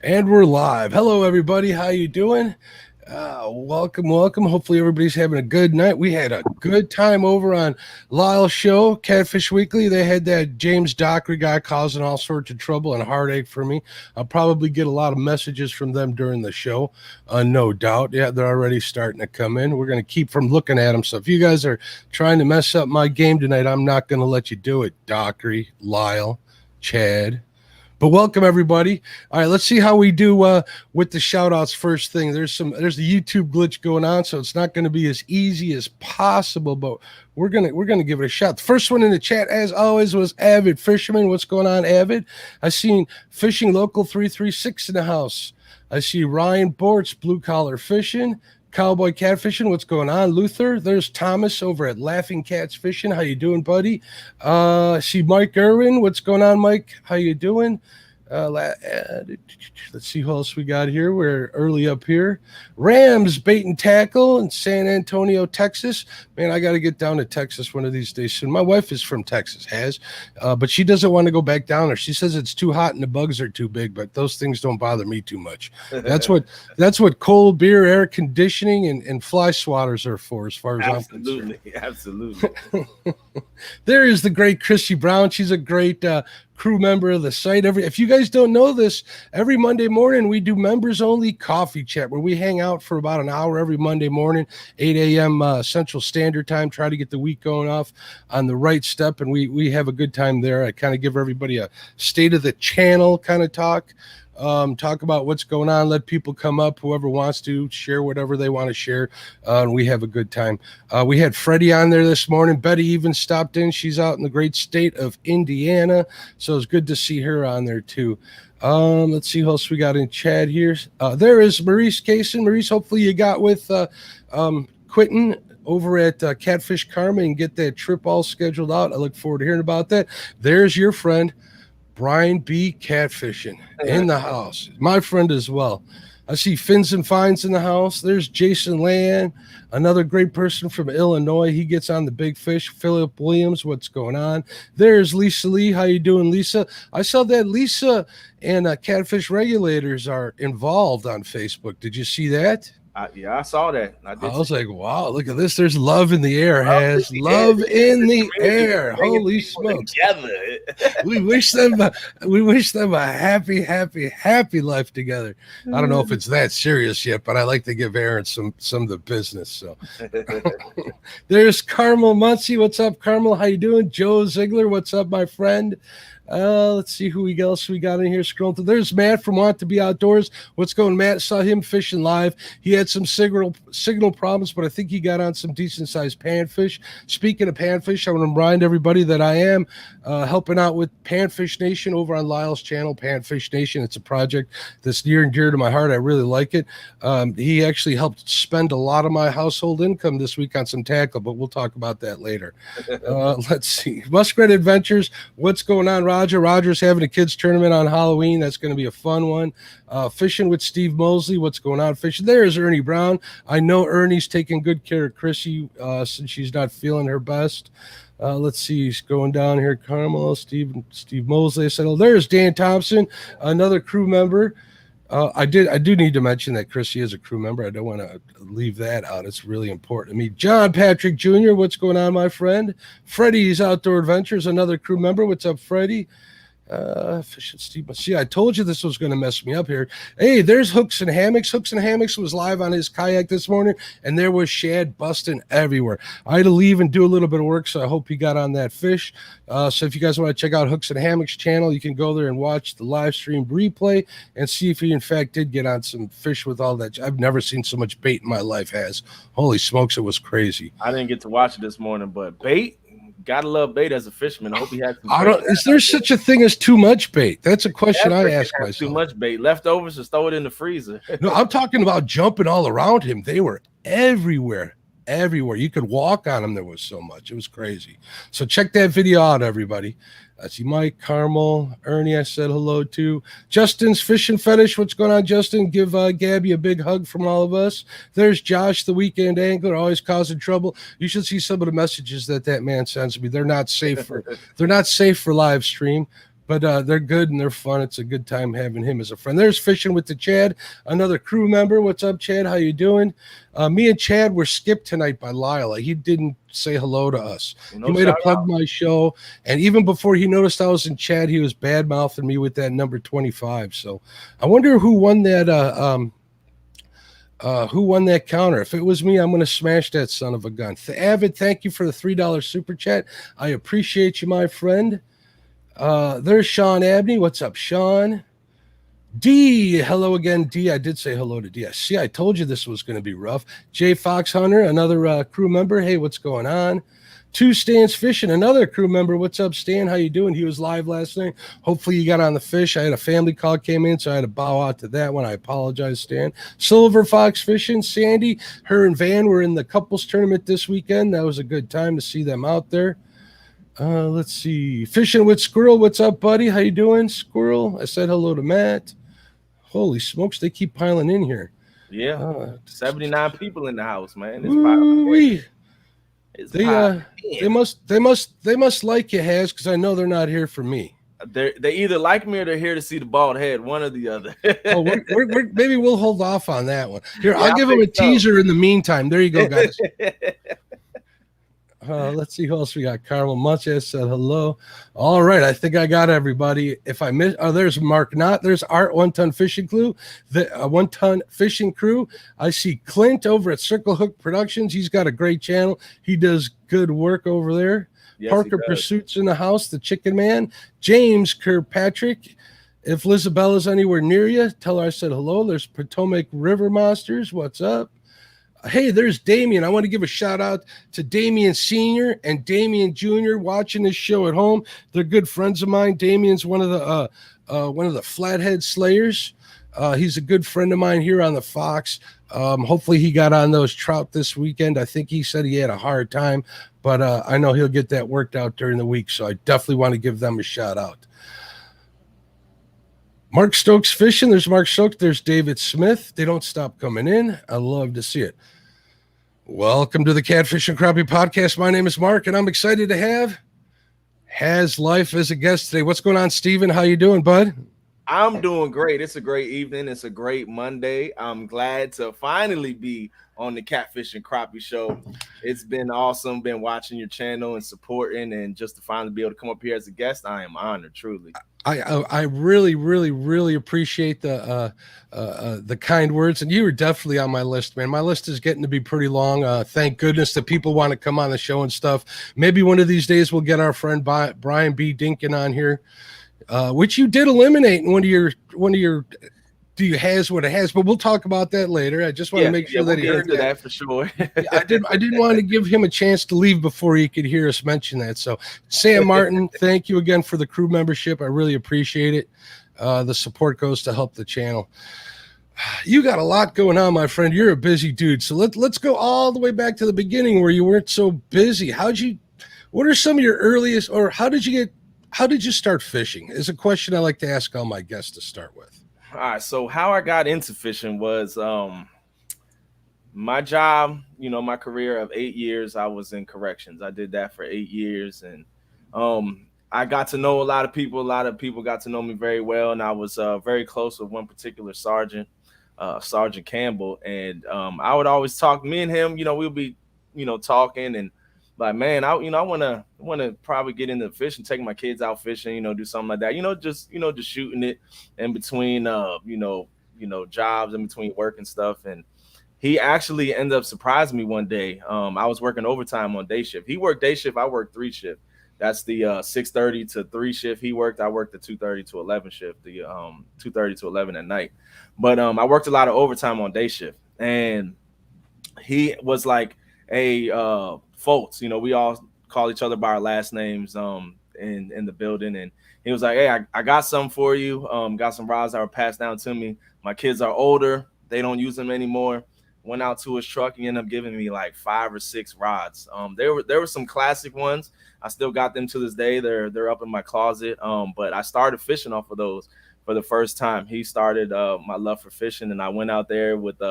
And we're live. Hello, everybody. How you doing? Welcome. Hopefully, everybody's having a good night. We had a good time over on Lyle's show, Catfish Weekly. They had that James Dockery guy causing all sorts of trouble and heartache for me. I'll probably get a lot of messages from them during the show, no doubt. Yeah, they're already starting to come in. We're going to keep from looking at them. So if you guys are trying to mess up my game tonight, I'm not going to let you do it. Dockery, Lyle, Chad. But welcome, everybody. All right, let's see how we do with the shout-outs first thing. There's the YouTube glitch going on, so it's not going to be as easy as possible, but we're gonna give it a shot. The first one in the chat, as always, was Avid Fisherman. What's going on, Avid? I seen Fishing Local 336 in the house. I see Ryan Bortz, Blue Collar Fishing. Cowboy Catfishing, what's going on? Luther, there's Thomas over at Laughing Cats Fishing. How you doing, buddy? See Mike Irwin, what's going on, Mike? How you doing? Let's see who else we got here. We're early up here. Rams Bait and Tackle in San Antonio, Texas. Man, I got to get down to Texas one of these days soon. My wife is from Texas, but she doesn't want to go back down there. She says it's too hot and the bugs are too big, but those things don't bother me too much. That's what cold beer, air conditioning, and fly swatters are for, as far as I'm concerned. Absolutely. There is the great Christy Brown. She's a great crew member of the site. If you guys don't know this, every Monday morning we do members only coffee chat where we hang out for about an hour every Monday morning, 8 a.m. Central Standard Time, try to get the week going off on the right step, and we have a good time there. I kind of give everybody a state of the channel kind of talk about what's going on, let people come up, whoever wants to share whatever they want to share, and we have a good time. We had Freddie on there this morning. Betty even stopped in. She's out in the great state of Indiana, so it's good to see her on there too. Let's see who else we got in chat here. There is Maurice Kaysen. Maurice, hopefully you got with Quentin over at Catfish Karma and get that trip all scheduled out. I look forward to hearing about that. There's your friend Brian B. Catfishing in the house. My friend as well. I see Fins and Finds in the house. There's Jason Land, another great person from Illinois. He gets on the big fish. Philip Williams, what's going on? There's Lisa Lee. How you doing, Lisa? I saw that Lisa and Catfish Regulators are involved on Facebook. Did you see that? Yeah, I saw that. I was like, wow, look at this. There's love in the air, Haz. Love in the air. Holy smokes. We wish them a happy life together. I don't know if it's that serious yet, but I like to give Aaron some of the business. So there's Carmel Muncie. What's up, Carmel? How you doing? Joe Ziegler, what's up, my friend? Let's see who else we got in here. Scroll through. There's Matt from Want to Be Outdoors. What's going, Matt? Saw him fishing live. He had some signal problems, but I think he got on some decent sized panfish. Speaking of panfish, I want to remind everybody that I am helping out with Panfish Nation over on Lyle's channel, Panfish Nation. It's a project that's near and dear to my heart. I really like it. He actually helped spend a lot of my household income this week on some tackle, but we'll talk about that later. Let's see. Muskrat Adventures. What's going on, Roger's having a kids tournament on Halloween. That's going to be a fun one. Fishing with Steve Mosley. What's going on? Fishing. There's Ernie Brown. I know Ernie's taking good care of Chrissy since she's not feeling her best. Let's see. He's going down here. Carmel, Steve Mosley. I said, oh, there's Dan Thompson, another crew member. I do need to mention that Chrissy is a crew member. I don't want to leave that out. It's really important to me. John Patrick Jr., what's going on, my friend? Freddie's Outdoor Adventures, another crew member. What's up, Freddie? Fish and Steve. See, I told you this was going to mess me up here. Hey, there's Hooks and Hammocks. Hooks and Hammocks was live on his kayak this morning, and there was shad busting everywhere. I had to leave and do a little bit of work, so I hope he got on that fish. So if you guys want to check out Hooks and Hammocks channel, you can go there and watch the live stream replay and see if he in fact did get on some fish with all that. I've never seen so much bait in my life. Haz. Holy smokes, it was crazy. I didn't get to watch it this morning, but bait. Gotta love bait as a fisherman. I hope he had some. Is there such a thing as too much bait? That's a question I ask myself. Too much bait. Leftovers, just throw it in the freezer. No, I'm talking about jumping all around him. They were everywhere. You could walk on them. There was so much. It was crazy. So check that video out, everybody. I see Mike, Carmel, Ernie, I said hello to. Justin's Fishing Fetish. What's going on, Justin? Give Gabby a big hug from all of us. There's Josh, the weekend angler, always causing trouble. You should see some of the messages that man sends me. They're not safe for live stream. But they're good and they're fun. It's a good time having him as a friend. There's Fishing with the Chad, another crew member. What's up, Chad? How you doing? Me and Chad were skipped tonight by Lila. He didn't say hello to us. He might have plugged my show. And even before he noticed I was in chat, he was bad-mouthing me with that number 25. So I wonder who won that counter. If it was me, I'm going to smash that son of a gun. Avid, thank you for the $3 super chat. I appreciate you, my friend. There's Sean Abney. What's up, Sean? D, hello again, D. I did say hello to D. See, I told you this was going to be rough. Jay Fox Hunter, another crew member. Hey, what's going on? Two Stan's Fishing, another crew member. What's up, Stan? How you doing? He was live last night. Hopefully you got on the fish. I had a family call came in, so I had to bow out to that one. I apologize, Stan. Silver Fox Fishing, Sandy, her and Van were in the couples tournament this weekend. That was a good time to see them out there. Let's see. Fishing with Squirrel. What's up, buddy? How you doing, Squirrel? I said hello to Matt. Holy smokes, they keep piling in here. Yeah. 79 people in the house, man. They must like you, Haz, because I know they're not here for me. They either like me or they're here to see the bald head, one or the other. Maybe we'll hold off on that one. Here, I'll give them a teaser in the meantime. There you go, guys. Let's see who else we got. Carmel Munches said hello. All right, I think I got everybody. If I miss, there's Mark Knott. There's Art 1 Ton Fishing Crew. The 1 Ton Fishing Crew. I see Clint over at Circle Hook Productions. He's got a great channel. He does good work over there. Yes, Parker Pursuits in the house. The Chicken Man. James Kirkpatrick. If Lizabella's anywhere near you, tell her I said hello. There's Potomac River Monsters. What's up? Hey, there's Damien. I want to give a shout out to Damien Sr. and Damien Jr. watching this show at home. They're good friends of mine. Damien's one of the Flathead Slayers. He's a good friend of mine here on the Fox. Hopefully he got on those trout this weekend. I think he said he had a hard time, but I know he'll get that worked out during the week. So I definitely want to give them a shout out. Mark Stokes Fishing. There's Mark Stokes. There's David Smith. They don't stop coming in. I love to see it. Welcome to the Catfish and Crappie Podcast. My name is Mark, and I'm excited to have Haz LIfe as a guest today. What's going on, Stephen? How you doing, bud? I'm doing great. It's a great evening. It's a great Monday. I'm glad to finally be on the Catfish and Crappie show. It's been awesome. Been watching your channel and supporting, and just to finally be able to come up here as a guest, I am honored, truly. I really, really, really appreciate the kind words, and you were definitely on my list, man. My list is getting to be pretty long. Thank goodness that people want to come on the show and stuff. Maybe one of these days we'll get our friend Brian B. Dinkin on here, which you did eliminate in one of your. Do you has what it has? But we'll talk about that later. I just want to make sure that he heard that for sure. I didn't want to give him a chance to leave before he could hear us mention that. So, Sam Martin, thank you again for the crew membership. I really appreciate it. The support goes to help the channel. You got a lot going on, my friend. You're a busy dude. So let's go all the way back to the beginning where you weren't so busy. What are some of your earliest, or how did you start fishing? Is a question I like to ask all my guests to start with. All right, so how I got into fishing was my job, my career of 8 years, I was in corrections. I did that for 8 years, and I got to know a lot of people. A lot of people got to know me very well, and I was very close with one particular sergeant, Sergeant Campbell, and I would always talk. Me and him, we'll be, talking and like, man, I want to probably get into fishing, taking my kids out fishing, do something like that, just shooting it in between, jobs, in between work and stuff. And he actually ended up surprising me one day. I was working overtime on day shift. He worked day shift. I worked 3 shift. That's the 6:30 to 3 shift. He worked. I worked the 2:30 to 11 shift, the 2:30 to 11 at night. But I worked a lot of overtime on day shift, and he was like, hey, Fultz, we all call each other by our last names in the building. And he was like, hey, I got some for you. Got some rods that were passed down to me. My kids are older. They don't use them anymore. Went out to his truck. He ended up giving me like 5 or 6 rods. There were some classic ones. I still got them to this day. They're up in my closet. But I started fishing off of those for the first time. He started my love for fishing, and I went out there with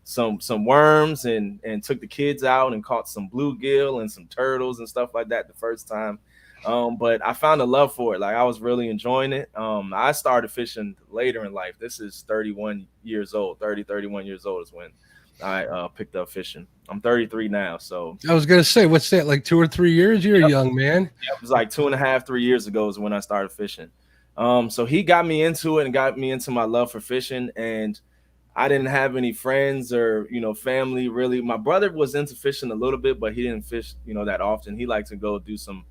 some worms and took the kids out and caught some bluegill and some turtles and stuff like that the first time. But I found a love for it. Like I was really enjoying it. I started fishing later in life. This is 31 years old. 31 years old is when I picked up fishing. I'm 33 now. So I was going to say, what's that, like 2 or 3 years? You're a young man. It was like 2.5, 3 years ago is when I started fishing. So he got me into it and got me into my love for fishing. And I didn't have any friends or, family really. My brother was into fishing a little bit, but he didn't fish, that often. He liked to go do some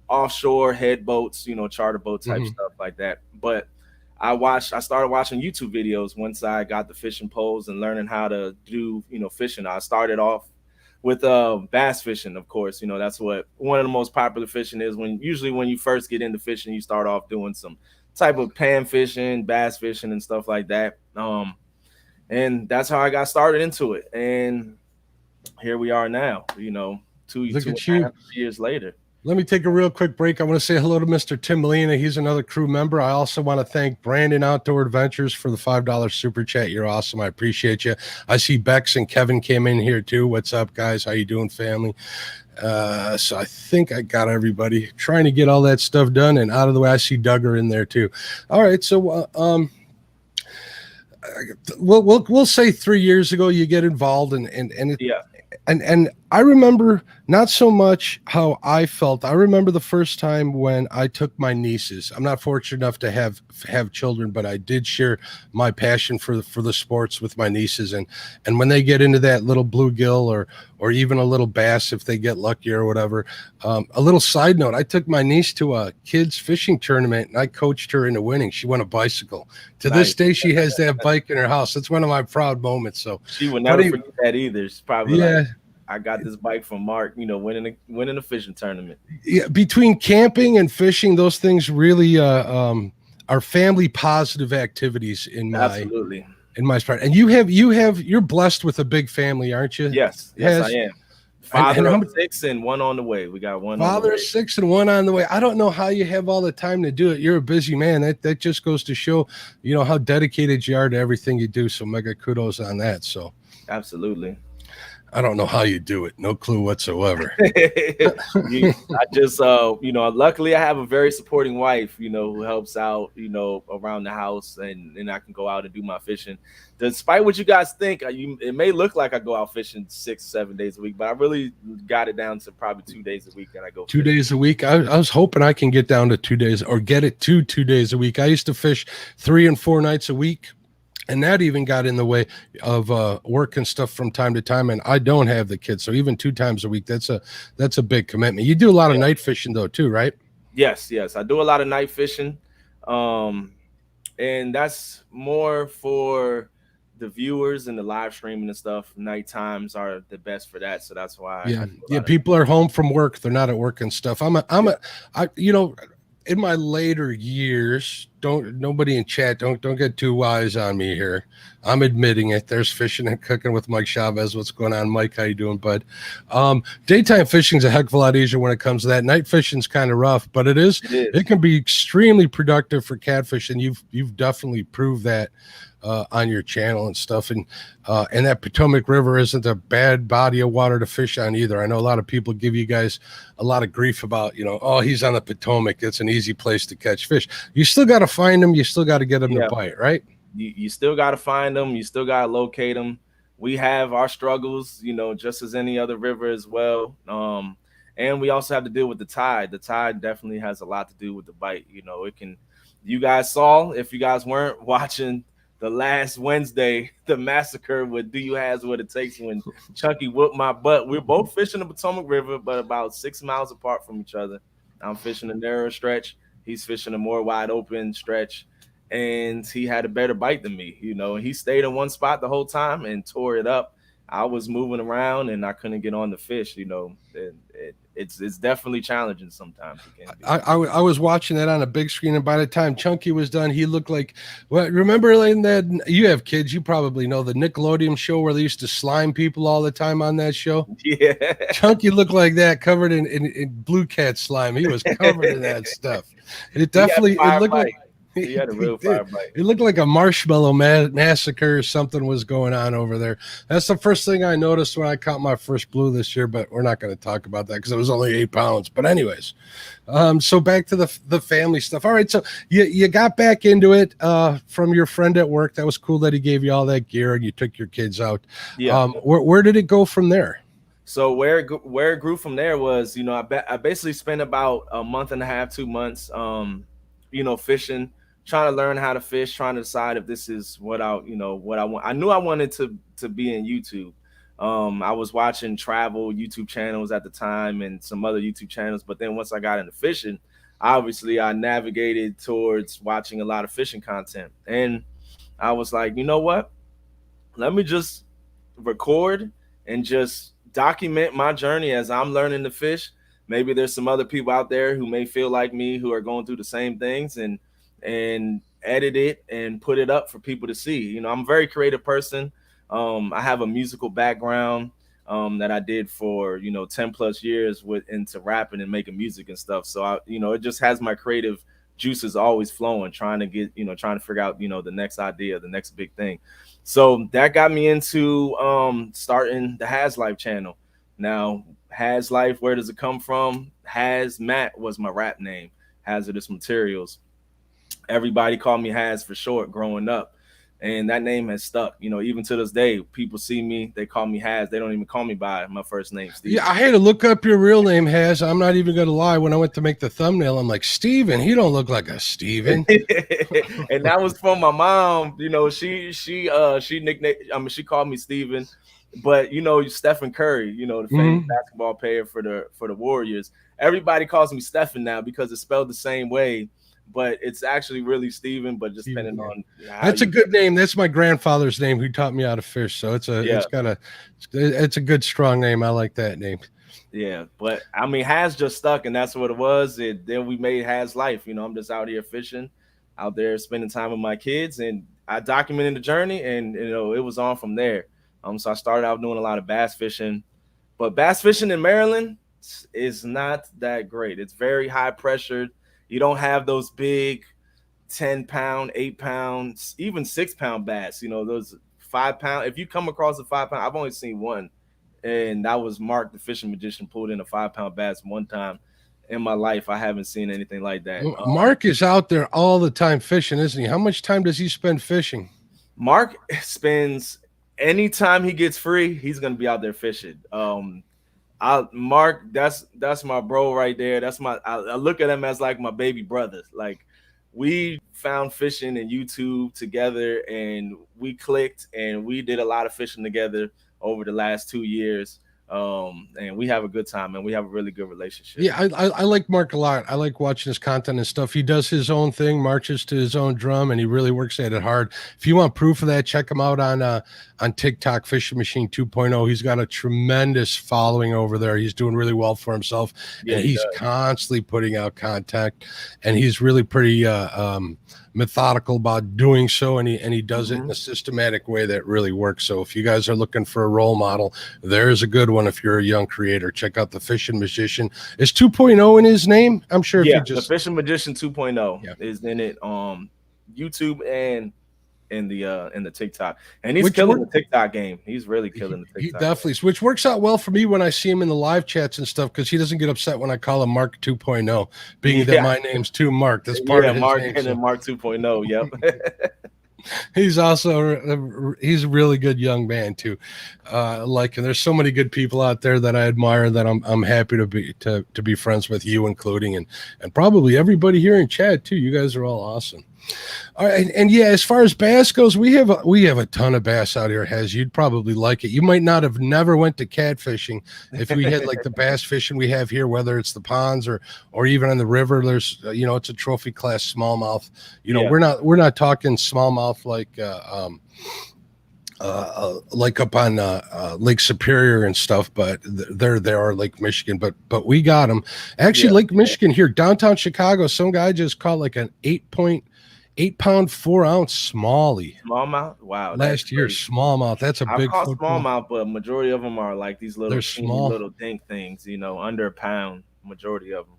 offshore head boats, charter boat type stuff like that. But I started watching YouTube videos once I got the fishing poles and learning how to do, fishing. I started off with bass fishing, of course. That's what one of the most popular fishing is. Usually when you first get into fishing, you start off doing some type of pan fishing, bass fishing and stuff like that. And that's how I got started into it. And here we are now, 2.5 years later. Let me take a real quick break. I want to say hello to Mr. Tim Molina. He's another crew member. I also want to thank Brandon Outdoor Adventures for the $5 super chat. You're awesome. I appreciate you. I see Bex and Kevin came in here too. What's up, guys? How you doing, family? So I think I got everybody. Trying to get all that stuff done and out of the way. I see Duggar in there too. All right, so we'll say 3 years ago you get involved and I remember not so much how I felt. I remember the first time when I took my nieces. I'm not fortunate enough to have children, but I did share my passion for the sports with my nieces. And when they get into that little bluegill or even a little bass, if they get lucky or whatever. A little side note, I took my niece to a kids fishing tournament and I coached her into winning. She won a bicycle. To this day, she has that bike in her house. That's one of my proud moments. So she would never forget that either. It's probably like, I got this bike from Mark, winning a fishing tournament. Yeah, between camping and fishing, those things really are family positive activities in my spot. And you're blessed with a big family, aren't you? Yes, I am. Father of 6 and one on the way. We got one. Father of 6 and one on the way. I don't know how you have all the time to do it. You're a busy man. That just goes to show, how dedicated you are to everything you do. So mega kudos on that. So absolutely. I don't know how you do it. No clue whatsoever. I just, luckily I have a very supporting wife, who helps out, around the house and I can go out and do my fishing. Despite what you guys think, it may look like I go out fishing 6-7 days a week, but I really got it down to probably 2 days a week that I go. 2 days a week. I was hoping I can get down to 2 days or get it to 2 days a week. I used to fish 3 and 4 nights a week. And that even got in the way of work and stuff from time to time. And I don't have the kids. So even 2 times a week, that's a big commitment. You do a lot of night fishing though, too, right? Yes. I do a lot of night fishing. And that's more for the viewers and the live streaming and stuff. Night times are the best for that. So that's why. People are home from work. They're not at work and stuff. In my later years, nobody in chat, don't get too wise on me here. I'm admitting it. There's fishing and cooking with Mike Chavez. What's going on, Mike? How you doing, bud? Daytime fishing's a heck of a lot easier when it comes to that. Night fishing's kind of rough, but it can be extremely productive for catfish, and you've definitely proved that on your channel and stuff. And that Potomac River isn't a bad body of water to fish on either. I know a lot of people give you guys a lot of grief about, he's on the Potomac. It's an easy place to catch fish. You still got to find them. You still got to get them to bite, right? You still got to find them. You still got to locate them. We have our struggles, just as any other river as well. And we also have to deal with the tide. The tide definitely has a lot to do with the bite. You guys saw, if you guys weren't watching the last Wednesday, the massacre with Do You Has What It Takes when Chunky whooped my butt. We're both fishing the Potomac River, but about 6 miles apart from each other. I'm fishing a narrower stretch. He's fishing a more wide open stretch. And he had a better bite than me, and he stayed in one spot the whole time and tore it up. I was moving around and I couldn't get on the fish, it's definitely challenging sometimes. I was watching that on a big screen, and by the time Chunky was done, he looked like, remember in that, you have kids, you probably know the Nickelodeon show where they used to slime people all the time on that show. Yeah. Chunky looked like that, covered in blue cat slime. He was covered in that stuff. It definitely, it looked like, He had a real fire bite. It looked like a marshmallow massacre or something was going on over there. That's the first thing I noticed when I caught my first blue this year, but we're not going to talk about that because it was only 8 pounds. But anyways, so back to the family stuff. All right, so you got back into it from your friend at work. That was cool that he gave you all that gear and you took your kids out. Yeah. Where did it go from there? So where it grew from there was, I basically spent about a month and a half, 2 months, fishing, trying to learn how to fish, trying to decide if this is what I want. I knew I wanted to be in YouTube. I was watching travel YouTube channels at the time and some other YouTube channels. But then once I got into fishing, obviously I navigated towards watching a lot of fishing content. And I was like, you know what? Let me just record and just document my journey as I'm learning to fish. Maybe there's some other people out there who may feel like me who are going through the same things, and edit it and put it up for people to see. I'm a very creative person. I have a musical background that I did for 10 plus years into rapping and making music and stuff. So it just has my creative juices always flowing, trying to figure out the next idea, the next big thing. So that got me into starting the Haz LIfe channel. Now, Haz LIfe, where does it come from? Hazmat was my rap name, Hazardous Materials. Everybody called me Haz for short growing up. And that name has stuck. Even to this day, people see me, they call me Haz. They don't even call me by my first name, Steve. Yeah, I had to look up your real name, Haz. I'm not even going to lie. When I went to make the thumbnail, I'm like, Steven, he don't look like a Steven. And that was from my mom. She nicknamed, she called me Steven. But Stephen Curry, the famous basketball player for the Warriors. Everybody calls me Stephen now because it's spelled the same way. But it's actually really Steven, but just depending on that's a good name. That's my grandfather's name who taught me how to fish. So it's a good strong name. I like that name. Yeah, but I mean Haz just stuck, and that's what it was. And then we made Haz LIfe. I'm just out here fishing, out there spending time with my kids, and I documented the journey, and it was on from there. So I started out doing a lot of bass fishing, but bass fishing in Maryland is not that great. It's very high pressured. You don't have those big 10 pound, 8 pounds, even 6 pound bass, those 5 pound. If you come across a 5 pound, I've only seen one, and that was Mark, the fishing magician, pulled in a 5 pound bass one time in my life. I haven't seen anything like that. Mark is out there all the time fishing, isn't he? How much time does he spend fishing? Mark spends, anytime he gets free, he's going to be out there fishing. Mark, that's my bro right there. That's I look at him as like my baby brother. Like, we found fishing and YouTube together, and we clicked, and we did a lot of fishing together over the last 2 years. And we have a good time, and we have a really good relationship. Yeah, I like Mark a lot. I like watching his content and stuff. He does his own thing, marches to his own drum, and he really works at it hard. If you want proof of that, check him out on TikTok, Fishing Machine 2.0. He's got a tremendous following over there. He's doing really well for himself, and he's constantly putting out content, and he's really pretty methodical about doing so, and he does it in a systematic way that really works. So if you guys are looking for a role model, there's a good one. If you're a young creator, check out the Fishing Magician. Is 2.0 in his name? I'm sure. Yeah, the Fishing Magician 2.0 is in it. YouTube and in the TikTok, and he's killing the TikTok game. He's really killing the TikTok. He definitely, which works out well for me when I see him in the live chats and stuff, because he doesn't get upset when I call him Mark 2.0, being that my name's too Mark. That's part of his Mark name, and then Mark 2.0. Yep. He's also he's a really good young man too. And there's so many good people out there that I admire, that I'm happy to be friends with you, including and probably everybody here in chat too. You guys are all awesome. All right, and yeah, as far as bass goes, we have a ton of bass out here, Haz. You'd probably like it. You might not have never went to catfishing if we had like the bass fishing we have here, whether it's the ponds or even on the river. There's it's a trophy class smallmouth. We're not talking smallmouth like up on Lake Superior and stuff, but they are Lake Michigan, but we got them actually. Lake Michigan here, downtown Chicago, some guy just caught like an 8 pound 4 ounce smallmouth. Wow, last year smallmouth. That's a big smallmouth, but majority of them are like these little small little dink things, under a pound, majority of them.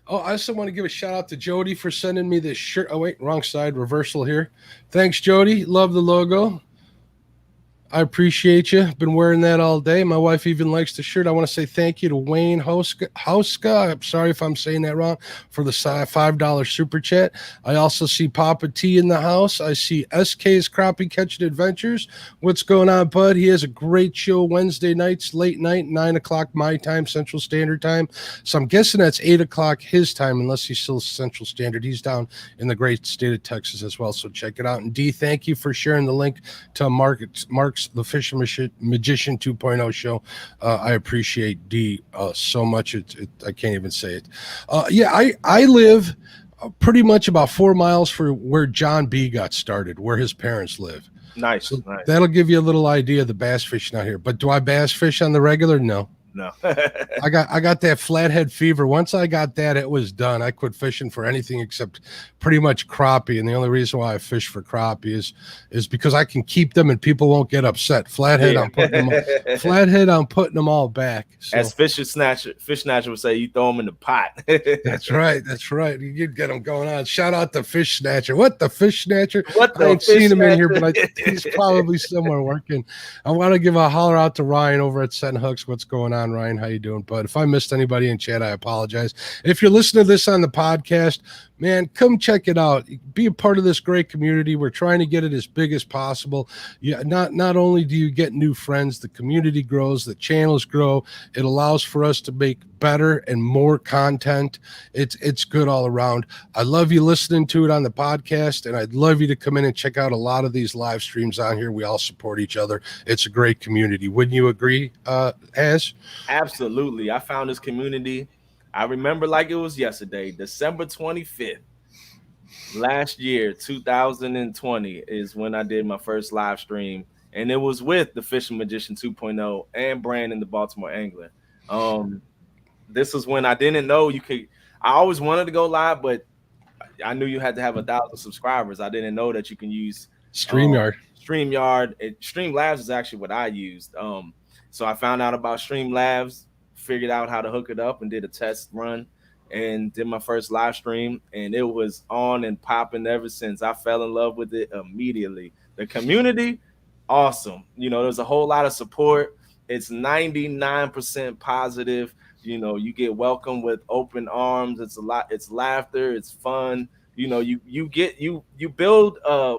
Oh, I also want to give a shout out to Jody for sending me this shirt. Oh, wait, wrong side, reversal here. Thanks, Jody. Love the logo. I appreciate you. Been wearing that all day. My wife even likes the shirt. I want to say thank you to Wayne Hauska. I'm sorry if I'm saying that wrong, for the $5 super chat. I also see Papa T in the house. I see SK's Crappie Catching Adventures. What's going on, bud? He has a great show Wednesday nights, late night, 9 o'clock my time, Central Standard Time. So I'm guessing that's 8 o'clock his time, unless he's still Central Standard. He's down in the great state of Texas as well. So check it out. And D, thank you for sharing the link to Mark's The Fishing Magician 2.0 show. I appreciate D so much. I can't even say it. I live pretty much about 4 miles from where John B got started, where his parents live. Nice. So that'll give you a little idea of the bass fishing out here. But do I bass fish on the regular? No. I got that flathead fever. Once I got that, it was done. I quit fishing for anything except pretty much crappie. And the only reason why I fish for crappie is because I can keep them and people won't get upset. Flathead, I'm putting them all back. So, as Fish Snatcher would say, you throw them in the pot. That's right. You get them going on. Shout out to Fish Snatcher. What the Fish Snatcher? I ain't seen him in here, but he's probably somewhere working. I want to give a holler out to Ryan over at Set Hooks. What's going on, Ryan? How you doing, bud? If I missed anybody in chat, I apologize. If you're listening to this on the podcast, man, come check it out. Be a part of this great community. We're trying to get it as big as possible. Yeah, not only do you get new friends, the community grows, the channels grow. It allows for us to make better and more content. It's good all around. I love you listening to it on the podcast, and I'd love you to come in and check out a lot of these live streams on here. We all support each other. It's a great community. Wouldn't you agree, Haz? Absolutely. I found this community. I remember like it was yesterday, December 25th, last year, 2020 is when I did my first live stream. And it was with the Fishing Magician 2.0 and Brandon, the Baltimore Angler. This was when I didn't know you could. I always wanted to go live, but I knew you had to have 1,000 subscribers. I didn't know that you can use StreamYard. Streamlabs is actually what I used. So I found out about Streamlabs, figured out how to hook it up, and did a test run and did my first live stream, and it was on and popping ever since. I fell in love with it immediately. The community, awesome. There's a whole lot of support. It's 99% positive. You get welcomed with open arms. It's laughter. It's fun. You build a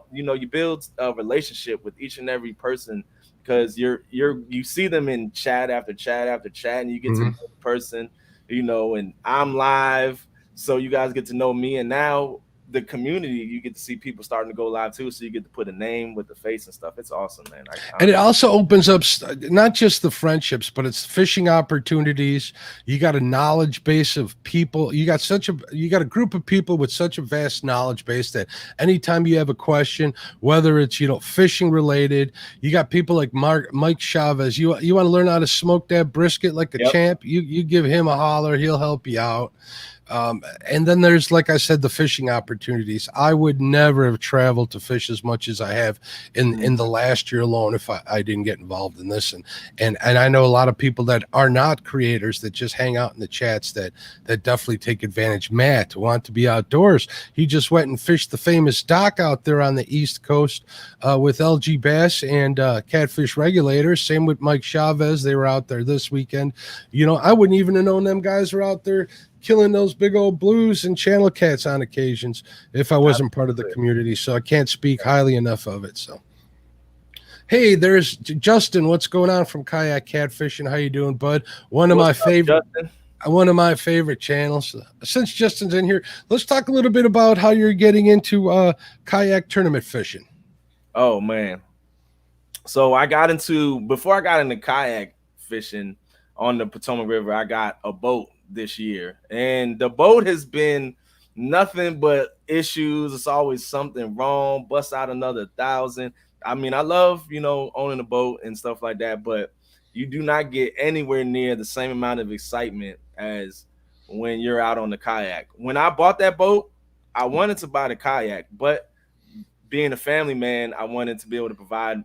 relationship with each and every person, because you see them in chat after chat after chat, and you get to know the person, and I'm live, so you guys get to know me. And now the community, you get to see people starting to go live too, so you get to put a name with the face and stuff. It's awesome, man. And it also opens up not just the friendships, but it's fishing opportunities. You got a knowledge base of people. You got a group of people with such a vast knowledge base that anytime you have a question, whether it's fishing related, you got people like Mike Chavez. You want to learn how to smoke that brisket like a champ, you give him a holler, he'll help you out. And then there's, like I said, the fishing opportunities. I would never have traveled to fish as much as I have in the last year alone if I didn't get involved in this. And I know a lot of people that are not creators that just hang out in the chats that definitely take advantage. Matt, want to be outdoors. He just went and fished the famous dock out there on the East Coast with LG Bass and Catfish Regulators. Same with Mike Chavez. They were out there this weekend. I wouldn't even have known them guys were out there killing those big old blues and channel cats on occasions if I wasn't part of the community. So I can't speak highly enough of it. So, hey, there's Justin. What's going on from Kayak Catfishing? How you doing, bud? One of my favorite channels. Since Justin's in here, let's talk a little bit about how you're getting into kayak tournament fishing. Oh, man. So before I got into kayak fishing on the Potomac River, I got a boat this year, and the boat has been nothing but issues. It's always something wrong. Bust out another 1,000. I mean, I love owning a boat and stuff like that, but you do not get anywhere near the same amount of excitement as when you're out on the kayak. When I bought that boat, I wanted to buy the kayak, but being a family man, I wanted to be able to provide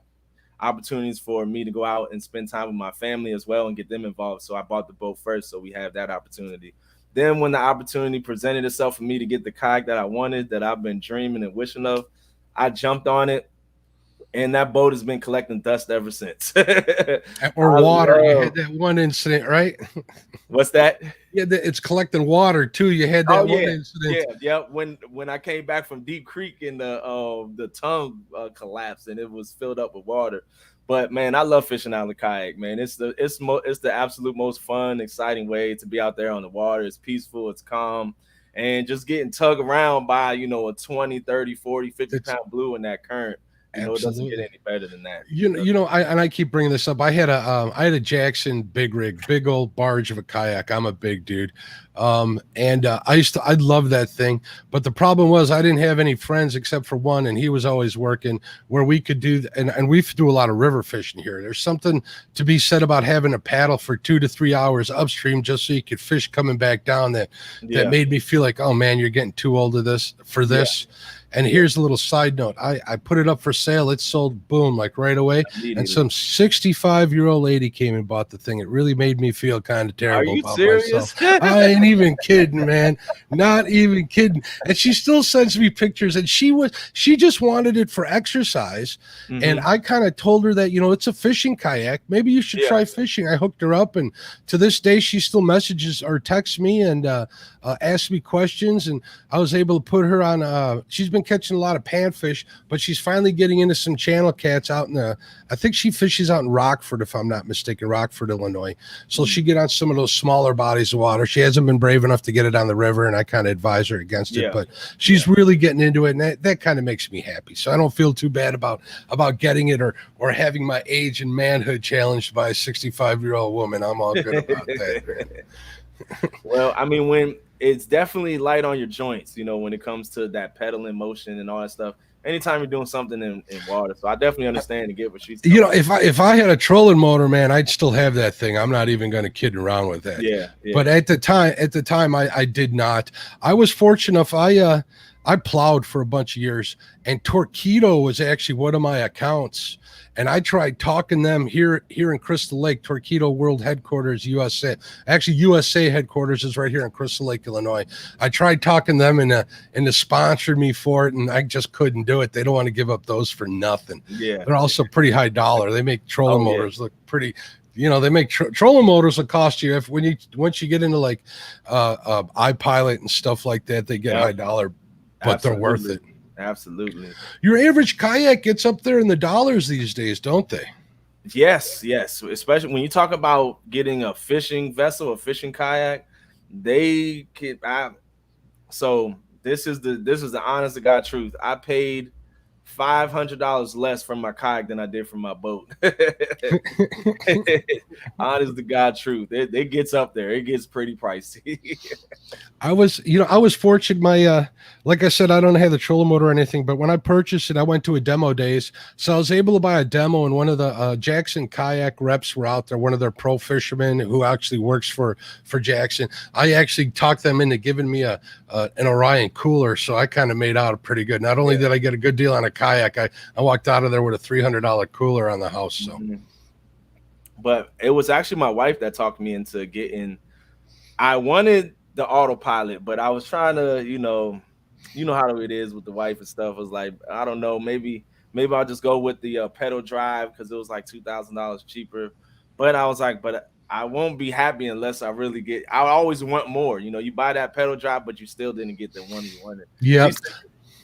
opportunities for me to go out and spend time with my family as well and get them involved. So I bought the boat first, so we have that opportunity. then when the opportunity presented itself for me to get the kayak that I wanted, that I've been dreaming and wishing of, I jumped on it. And that boat has been collecting dust ever since. Or water. You had that one incident, right? What's that? Yeah, it's collecting water too. You had that one incident. Yeah. When I came back from Deep Creek and the tongue collapsed and it was filled up with water. But man, I love fishing out of the kayak, man. It's the absolute most fun, exciting way to be out there on the water. It's peaceful, it's calm, and just getting tugged around by, a 20, 30, 40, 50 pound blue in that current. It doesn't get any better than that. I keep bringing this up. I had a Jackson big rig, big old barge of a kayak. I'm a big dude. I love that thing. But the problem was I didn't have any friends except for one, and he was always working where we could do, and we do a lot of river fishing here. There's something to be said about having a paddle for 2 to 3 hours upstream just so you could fish coming back down that made me feel like, oh man, you're getting too old for this. And here's a little side note. I put it up for sale. It sold, boom, like right away. And some 65-year-old lady came and bought the thing. It really made me feel kind of terrible about myself. I ain't even kidding, man. Not even kidding. And she still sends me pictures. And she just wanted it for exercise. Mm-hmm. And I kind of told her that, it's a fishing kayak. Maybe you should try fishing. I hooked her up. And to this day, she still messages or texts me and asks me questions. And I was able to put her on, she's been catching a lot of panfish, but she's finally getting into some channel cats out in I think she fishes out in Rockford, if I'm not mistaken, Rockford, Illinois. So she get on some of those smaller bodies of water. She hasn't been brave enough to get it on the river, and I kind of advise her against it, but she's really getting into it, and that kind of makes me happy. So I don't feel too bad about getting it or having my age and manhood challenged by a 65-year-old woman. I'm all good about that. Well, I mean, when it's definitely light on your joints, when it comes to that pedaling motion and all that stuff. Anytime you're doing something in water, so I definitely understand and get what she's talking about. If I had a trolling motor, man, I'd still have that thing. I'm not even going to kid around with that. Yeah. But at the time, I did not. I was fortunate enough. I plowed for a bunch of years, and Torqeedo was actually one of my accounts. And I tried talking them here in Crystal Lake, Torqeedo World Headquarters, USA. Actually, USA headquarters is right here in Crystal Lake, Illinois. I tried talking them and they sponsored me for it, and I just couldn't do it. They don't want to give up those for nothing. Yeah, they're also pretty high dollar. They make trolling motors look pretty. They make trolling motors will cost you once you get into like iPilot and stuff like that. They get high dollar, but they're worth it. Absolutely. Your average kayak gets up there in the dollars these days, don't they? Yes. Especially when you talk about getting a fishing vessel, a fishing kayak, they can. So this is the honest to God truth. I paid $500 less from my kayak than I did from my boat. Honest to God truth. It gets up there. It gets pretty pricey. I was fortunate. My like I said, I don't have the trolling motor or anything, but when I purchased it, I went to a demo days. So I was able to buy a demo, and one of the Jackson kayak reps were out there, one of their pro fishermen who actually works for Jackson. I actually talked them into giving me an Orion cooler, so I kind of made out pretty good. Not only did I get a good deal on a kayak, I walked out of there with a $300 cooler on the house. So, but it was actually my wife that talked me into getting. I wanted the Autopilot, but I was trying to, you know how it is with the wife and stuff. I was like, I don't know, maybe I'll just go with the pedal drive because it was like $2,000 cheaper. But I was like, but I won't be happy unless I really get. I always want more. You buy that pedal drive, but you still didn't get the one you wanted. Yeah.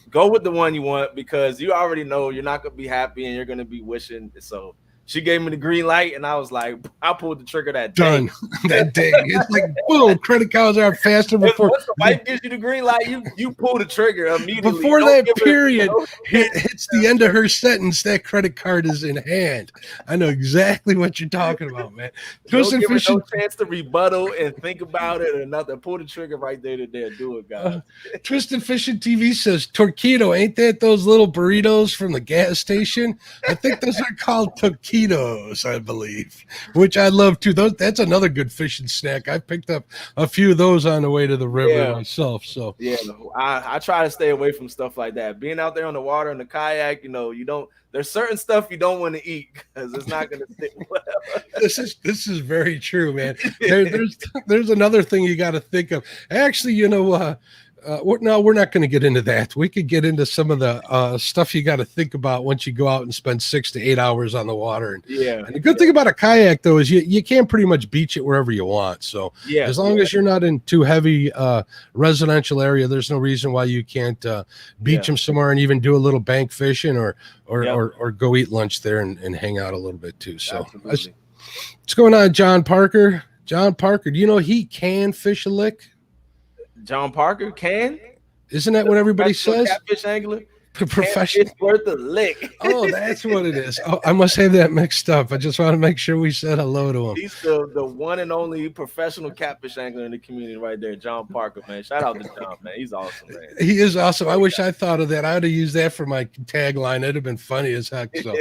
Go with the one you want because you already know you're not gonna be happy and you're gonna be wishing. So she gave me the green light, and I was like, I pulled the trigger that day. Done. That day. It's like, boom, credit cards are faster before. Once the wife gives you the green light, you pull the trigger immediately. Before that period hits the end of her sentence, that credit card is in hand. I know exactly what you're talking about, man. Don't give her no chance to rebuttal and think about it or nothing. Pull the trigger right there to there. Do it, guys. Twisted Fishing TV says, Torqeedo, ain't that those little burritos from the gas station? I think those are called Torqeedo. taquitos, I believe, which I love too. That's another good fishing snack. I picked up a few of those on the way to the river myself. So yeah, I try to stay away from stuff like that. Being out there on the water in the kayak, you don't. There's certain stuff you don't want to eat because it's not going to sit well. This is very true, man. There's another thing you got to think of. Actually, no, we're not going to get into that. We could get into some of the stuff you got to think about once you go out and spend 6 to 8 hours on the water. And the good thing about a kayak, though, is you can pretty much beach it wherever you want. So as long as you're not in too heavy residential area, there's no reason why you can't beach them somewhere and even do a little bank fishing or go eat lunch there and hang out a little bit too. So what's going on, John Parker? John Parker, do you know he can fish a lick? John Parker can? Isn't that what everybody says? Catfish angler? Professional. It's worth a lick. Oh, that's what it is. Oh, I must have that mixed up. I just want to make sure we said hello to him. He's the one and only professional catfish angler in the community right there, John Parker, man. Shout out to John, man. He's awesome, man. He is awesome. I wish I thought of that. I would have used that for my tagline. It'd have been funny as heck. So,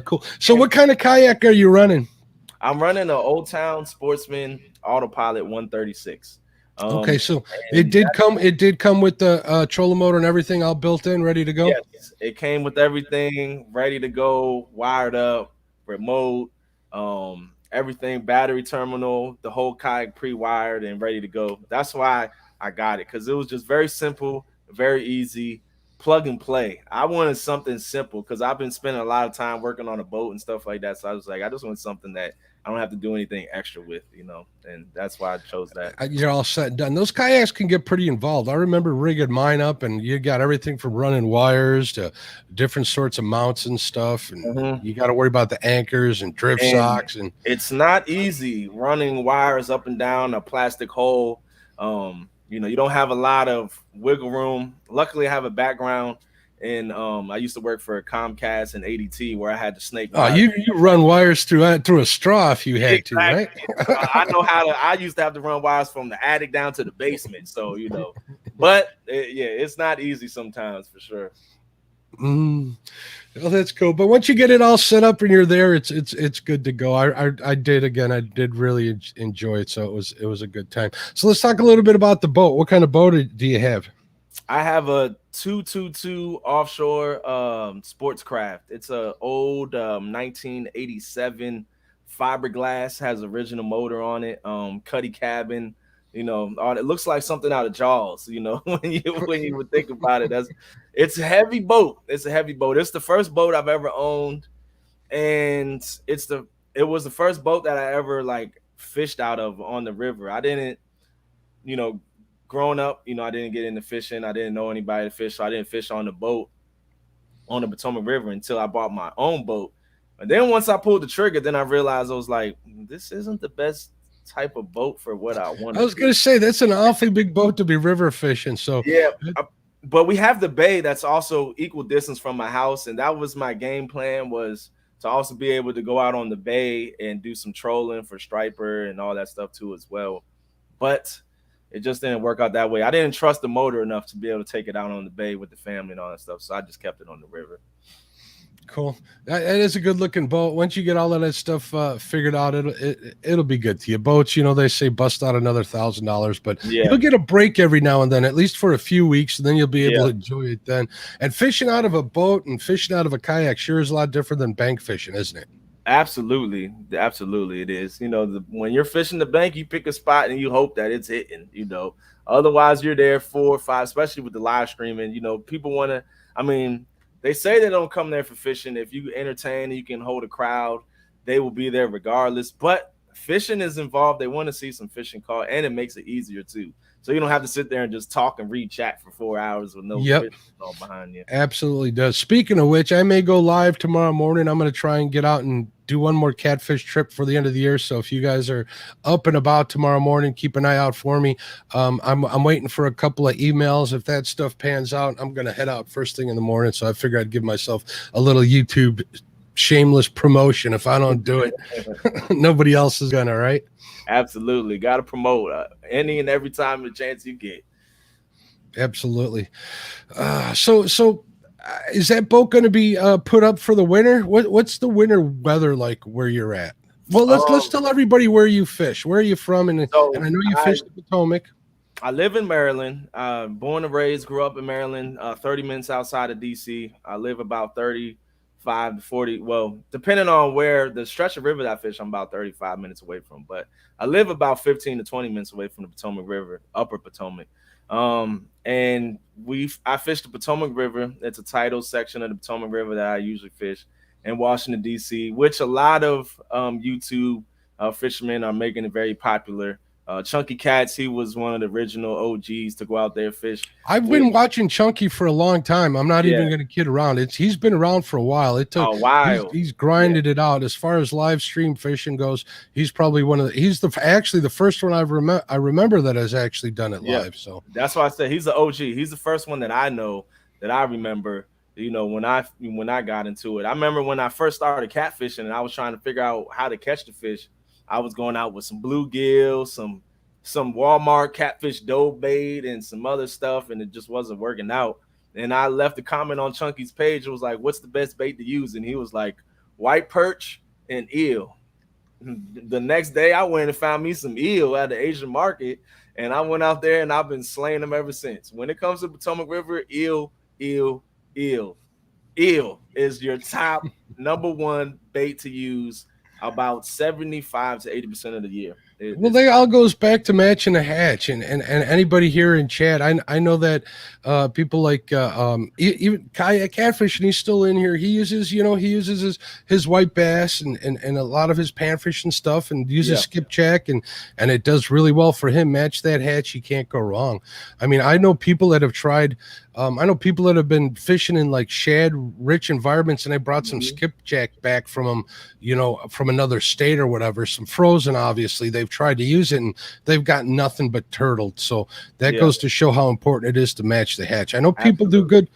cool. So what kind of kayak are you running? I'm running an Old Town Sportsman Autopilot 136. Okay, so it did come with the trolling motor and everything all built in, ready to go? Yes, it came with everything ready to go, wired up, remote, everything, battery terminal, the whole kayak pre-wired and ready to go. That's why I got it, because it was just very simple, very easy, plug and play. I wanted something simple because I've been spending a lot of time working on a boat and stuff like that. So I was like, I just want something that I don't have to do anything extra with, and that's why I chose that. You're all set and done. Those kayaks can get pretty involved. I remember rigging mine up, and you got everything from running wires to different sorts of mounts and stuff, and you got to worry about the anchors and drift socks. And it's not easy running wires up and down a plastic hole. You don't have a lot of wiggle room. Luckily, I have a background. And I used to work for Comcast and ADT where I had to snake. Oh, you run wires through a straw if you had to, right? I know how to. I used to have to run wires from the attic down to the basement. So but it's not easy sometimes for sure. Well, that's cool. But once you get it all set up and you're there, it's good to go. I did really enjoy it. So it was a good time. So let's talk a little bit about the boat. What kind of boat do you have? I have a 222 offshore Sportscraft. It's a old 1987 fiberglass, has original motor on it, cuddy cabin, it looks like something out of Jaws, when you would think about it. It's a heavy boat. It's the first boat I've ever owned, and it was the first boat that I ever fished out of on the river. I didn't, growing up, I didn't get into fishing. I didn't know anybody to fish, so I didn't fish on the boat on the Potomac River until I bought my own boat. And then once I pulled the trigger, then I realized I was like, this isn't the best type of boat for what I want. I was going to say, that's an awfully big boat to be river fishing. So yeah, but we have the bay that's also equal distance from my house, and that was my game plan, was to also be able to go out on the bay and do some trolling for striper and all that stuff too as well. But it just didn't work out that way. I didn't trust the motor enough to be able to take it out on the bay with the family and all that stuff. So I just kept it on the river. Cool. That is a good looking boat. Once you get all of that stuff figured out, it'll be good to you. Boats, they say bust out another $1,000, but you'll get a break every now and then, at least for a few weeks, and then you'll be able to enjoy it then. And fishing out of a boat and fishing out of a kayak sure is a lot different than bank fishing, isn't it? Absolutely it is. When you're fishing the bank, you pick a spot and you hope that it's hitting, otherwise you're there 4 or 5, especially with the live streaming. People want to, they say they don't come there for fishing. If you entertain and you can hold a crowd, they will be there regardless. But fishing is involved. They want to see some fishing caught, and it makes it easier too. So you don't have to sit there and just talk and read chat for 4 hours with no fish behind you. Absolutely does. Speaking of which, I may go live tomorrow morning. I'm going to try and get out and do one more catfish trip for the end of the year. So if you guys are up and about tomorrow morning, keep an eye out for me. I'm waiting for a couple of emails. If that stuff pans out, I'm going to head out first thing in the morning. So I figure I'd give myself a little YouTube shameless promotion. If I don't do it, nobody else is gonna, right? Absolutely. Got to promote any and every time the chance you get. Absolutely. So is that boat going to be put up for the winter? What's the winter weather like where you're at? Well, let's tell everybody where you fish. Where are you from? And I know you fish the Potomac. I live in Maryland. Born and raised, grew up in Maryland. 30 minutes outside of DC. I live about 35 to 40. Well, depending on where the stretch of river that I fish, I'm about 35 minutes away from. But I live about 15 to 20 minutes away from the Potomac River, Upper Potomac. And I fish the Potomac River. It's a tidal section of the Potomac River that I usually fish in Washington, D.C., which a lot of YouTube fishermen are making it very popular. Chunky Cats, he was one of the original OGs to go out there fish. I've been watching Chunky for a long time. I'm not even going to kid around. He's been around for a while. It took a while. He's grinded it out. As far as live stream fishing goes, he's probably he's the first one I remember that has actually done it live. So that's why I said he's the OG. He's the first one that I know that I remember. You know, when I got into it, I remember when I first started catfishing and I was trying to figure out how to catch the fish. I was going out with some bluegill, some Walmart catfish dough bait, and some other stuff, and it just wasn't working out. And I left a comment on Chunky's page. It was like, "What's the best bait to use?" And he was like, "White perch and eel." The next day, I went and found me some eel at the Asian market, and I went out there and I've been slaying them ever since. When it comes to Potomac River, eel is your top number one bait to use about 75 to 80% of the year. Well, they all goes back to matching a hatch, and anybody here in chat, I know that people like even Catfish, and he's still in here. He uses his white bass and a lot of his panfish and stuff, and uses skipjack, and it does really well for him. Match that hatch, you can't go wrong. I mean, I know people that have tried. I know people that have been fishing in like shad rich environments, and they brought some skipjack back from them, from another state or whatever, some frozen, obviously. They've tried to use it and they've got nothing but turtled. So that goes to show how important it is to match the hatch. I know people do good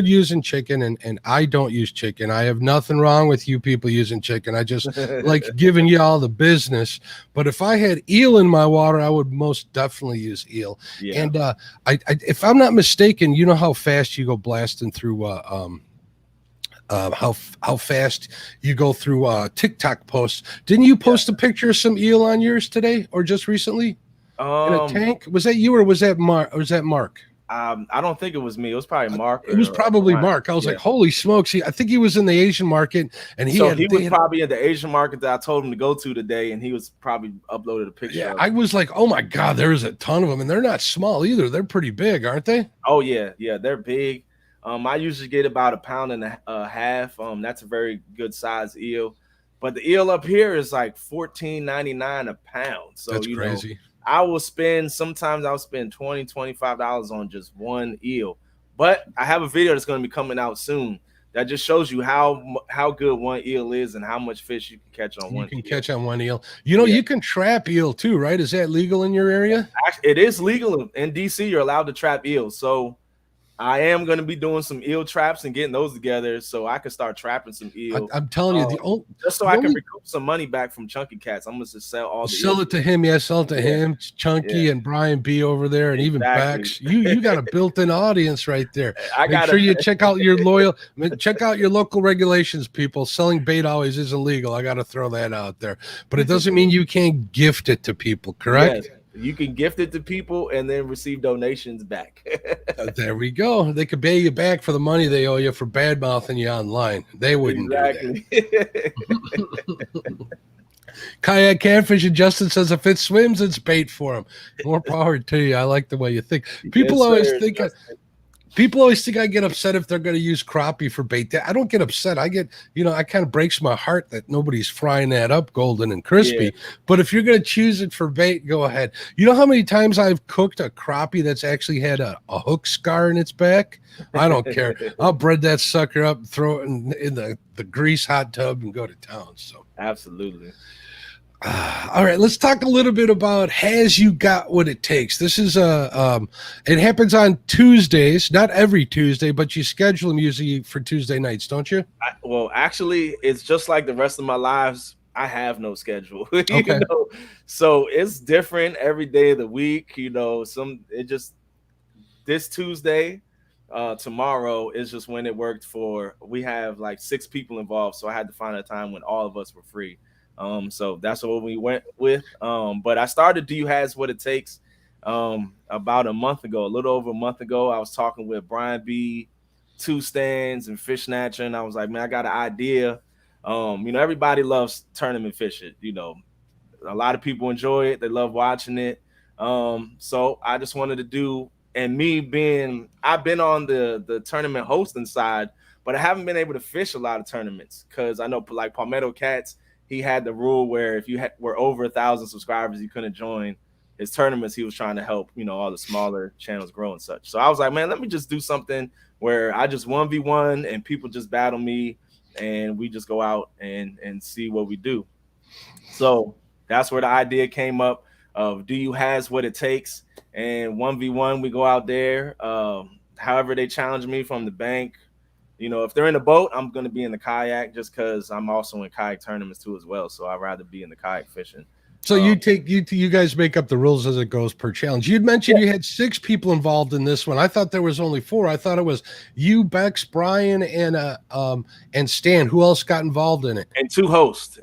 using chicken, and I don't use chicken. I have nothing wrong with you people using chicken. I just like giving you all the business. But if I had eel in my water, I would most definitely use eel. Yeah. And I if I'm not mistaken, you know how fast you go blasting through how fast you go through TikTok posts. Didn't you post a picture of some eel on yours today or just recently in a tank? Was that you or was that Mark? I don't think it was me. It was probably Mark. It was probably Mark. I was like, holy smokes. I think he was in the Asian market, and he was probably in the Asian market that I told him to go to today, and he was probably uploaded a picture. Yeah, I was like, oh my God, there is a ton of them, and they're not small either. They're pretty big, aren't they? Oh yeah, they're big. I usually get about a pound and a half. That's a very good size eel, but the eel up here is like $14.99 a pound. So that's crazy. Sometimes I'll spend $20, $25 on just one eel. But I have a video that's going to be coming out soon that just shows you how good one eel is and how much fish you can catch on one eel. You can catch on one eel. You can trap eel too, right? Is that legal in your area? Actually, it is legal in DC. You're allowed to trap eels. So I am going to be doing some eel traps and getting those together so I can start trapping some eel. I'm telling you, just so I can recoup some money back from Chunky Cats. I'm going to just sell it to him. Yeah, sell it to him, Chunky and Brian B over there, and even Bax. You got a built-in audience right there. Make sure you check out your local regulations, people. Selling bait always isn't legal. I got to throw that out there, but it doesn't mean you can't gift it to people. Correct? Yes. You can gift it to people and then receive donations back. There we go. They could pay you back for the money they owe you for bad mouthing you online. They wouldn't do that. Kayak Catfish and Justin says if it swims, it's bait for them. More power to you. I like the way you think. People always think I get upset if they're going to use crappie for bait. I don't get upset. I get, I kind of breaks my heart that nobody's frying that up golden and crispy. Yeah. But if you're going to choose it for bait, go ahead. You know how many times I've cooked a crappie that's actually had a hook scar in its back? I don't care. I'll bread that sucker up, and throw it in the grease hot tub and go to town. So absolutely. All right, let's talk a little bit about Has You Got What It Takes. This is it happens on Tuesdays, not every Tuesday, but you schedule them usually for Tuesday nights, don't you? Well, actually, it's just like the rest of my lives. I have no schedule. Okay. So it's different every day of the week. This Tuesday tomorrow is just when it worked for. We have like 6 people involved, so I had to find a time when all of us were free. So that's what we went with. But I started Do You Has What It Takes about a month ago, a little over a month ago. I was talking with Brian B, Two Stands, and Fish Snatcher, and I was like, man, I got an idea. Everybody loves tournament fishing. A lot of people enjoy it. They love watching it. So I just wanted to do, and I've been on the tournament hosting side, but I haven't been able to fish a lot of tournaments because I know like Palmetto Cats, he had the rule where if you were over 1,000 subscribers, you couldn't join his tournaments. He was trying to help, all the smaller channels grow and such. So I was like, man, let me just do something where I just 1v1 and people just battle me and we just go out and see what we do. So that's where the idea came up of Do You Has What It Takes, and 1v1, we go out there. However they challenge me from the bank. If they're in a boat, I'm going to be in the kayak just because I'm also in kayak tournaments too as well. So I'd rather be in the kayak fishing. So you guys make up the rules as it goes per challenge. You'd mentioned you had 6 people involved in this one. I thought there was only 4. I thought it was you, Bex, Brian, and Stan. Who else got involved in it? And two hosts.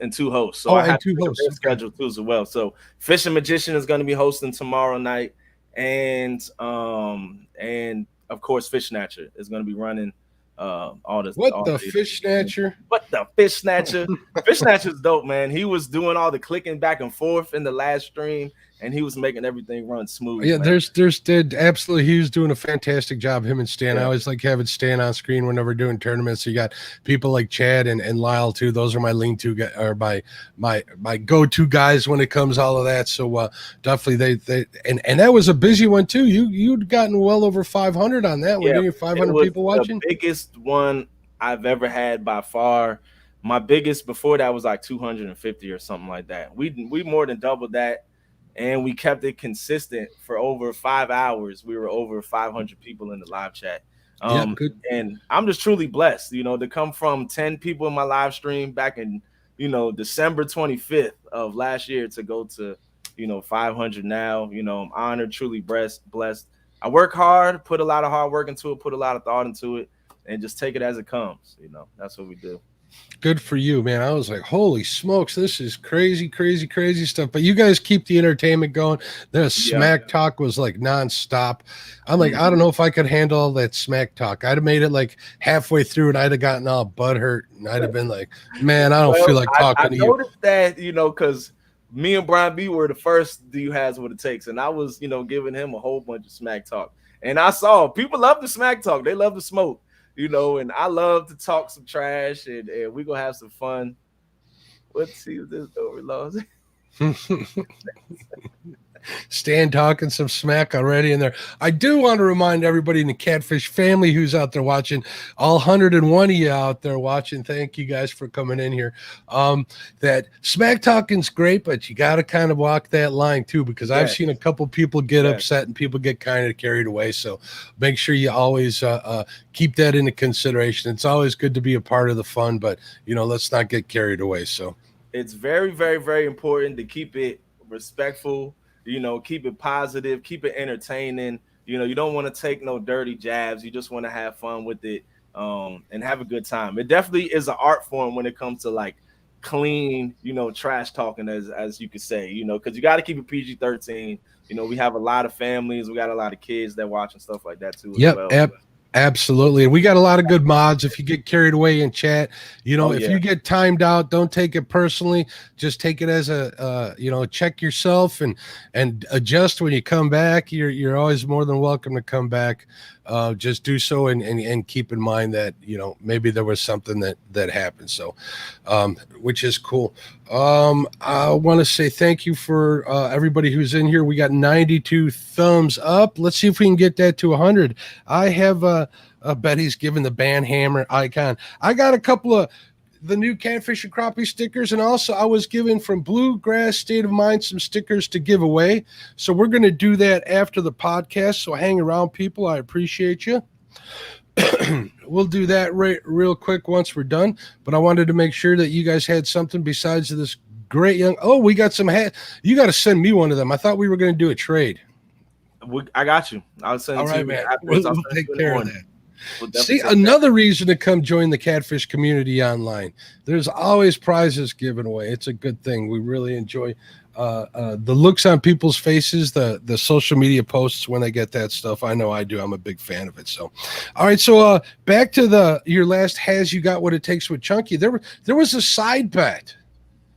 So I had 2 hosts scheduled too as well. So Fishing Magician is going to be hosting tomorrow night, and of course Fish Snatcher is going to be running. Fish Snatcher? What the Fish Snatcher? Fish Snatcher's dope, man. He was doing all the clicking back and forth in the last stream, and he was making everything run smooth. Yeah, man. Absolutely. He was doing a fantastic job. Him and Stan. I always like having Stan on screen whenever we're doing tournaments. So you got people like Chad and Lyle too. Those are my lean-to or my go-to guys when it comes all of that. So definitely they and that was a busy one too. You'd gotten well over 500 on that one. Yeah, 500 people watching. The biggest one I've ever had by far. My biggest before that was like 250 or something like that. We more than doubled that. And we kept it consistent for over 5 hours. We were over 500 people in the live chat. And I'm just truly blessed, to come from 10 people in my live stream back in, December 25th of last year to go to, 500 now. I'm honored, truly blessed. I work hard, put a lot of hard work into it, put a lot of thought into it, and just take it as it comes. That's what we do. Good for you, man. I was like, holy smokes, this is crazy, crazy, crazy stuff. But you guys keep the entertainment going. The smack talk was like nonstop. I'm like, I don't know if I could handle all that smack talk. I'd have made it like halfway through and I'd have gotten all butthurt. And I'd have been like, man, I don't feel like talking to you. I noticed that, because me and Brian B were the first Do You Has What It Takes. And I was, giving him a whole bunch of smack talk. And I saw people love the smack talk. They love the smoke. And I love to talk some trash, and we're going to have some fun. Let's see if this overloads. Stan talking some smack already in there. I do want to remind everybody in the Catfish family who's out there watching, all 101 of you out there watching, thank you guys for coming in here. That smack talking's great, but you got to kind of walk that line too, because I've seen a couple people get upset and people get kind of carried away. So make sure you always keep that into consideration. It's always good to be a part of the fun, but let's not get carried away. So it's very, very, very important to keep it respectful. Keep it positive, keep it entertaining. You don't want to take no dirty jabs. You just want to have fun with it and have a good time. It definitely is an art form when it comes to like clean, trash talking, as you could say, because you got to keep it PG-13. We have a lot of families. We got a lot of kids that watch and stuff like that too. As well. Absolutely. And we got a lot of good mods. If you get carried away in chat, if you get timed out, don't take it personally. Just take it as a, check yourself and adjust when you come back. You're always more than welcome to come back. Just do so and keep in mind that, maybe there was something that happened. So, which is cool. I want to say thank you for everybody who's in here. We got 92 thumbs up. Let's see if we can get that to 100. I have Betty's giving the band hammer icon. I got a couple of the new Catfish and Crappie stickers, and also I was given from Bluegrass State of Mind some stickers to give away. So we're going to do that after the podcast. So hang around, people. I appreciate you. We'll do that real quick once we're done. But I wanted to make sure that you guys had something besides this great young. Oh, we got some hats. You got to send me one of them. I thought we were going to do a trade. I got you. I'll send it to you. Man. We'll take care of that. See, another reason to come join the Catfish community online. There's always prizes given away. It's a good thing. We really enjoy the looks on people's faces, the social media posts when they get that stuff. I know I do. I'm a big fan of it. So, all right. So back to your last Has You Got What It Takes with Chunky. There was a side bet.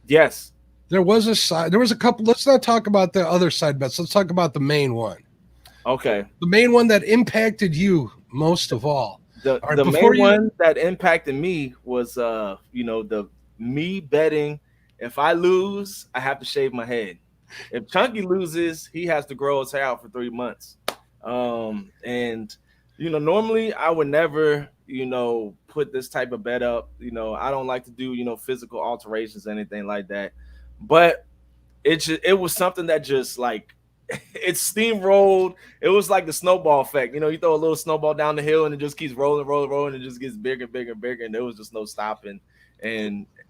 Yes. There was a couple. Let's not talk about the other side bets. Let's talk about the main one. Okay. The main one that impacted you most of all. The main one that impacted me was the me betting if I lose, I have to shave my head. If Chunky loses, he has to grow his hair out for 3 months. And normally I would never, put this type of bet up. I don't like to do, physical alterations, anything like that. But it was something that just like it steamrolled. It was like the snowball effect. You throw a little snowball down the hill and it just keeps rolling, and it just gets bigger, and there was just no stopping.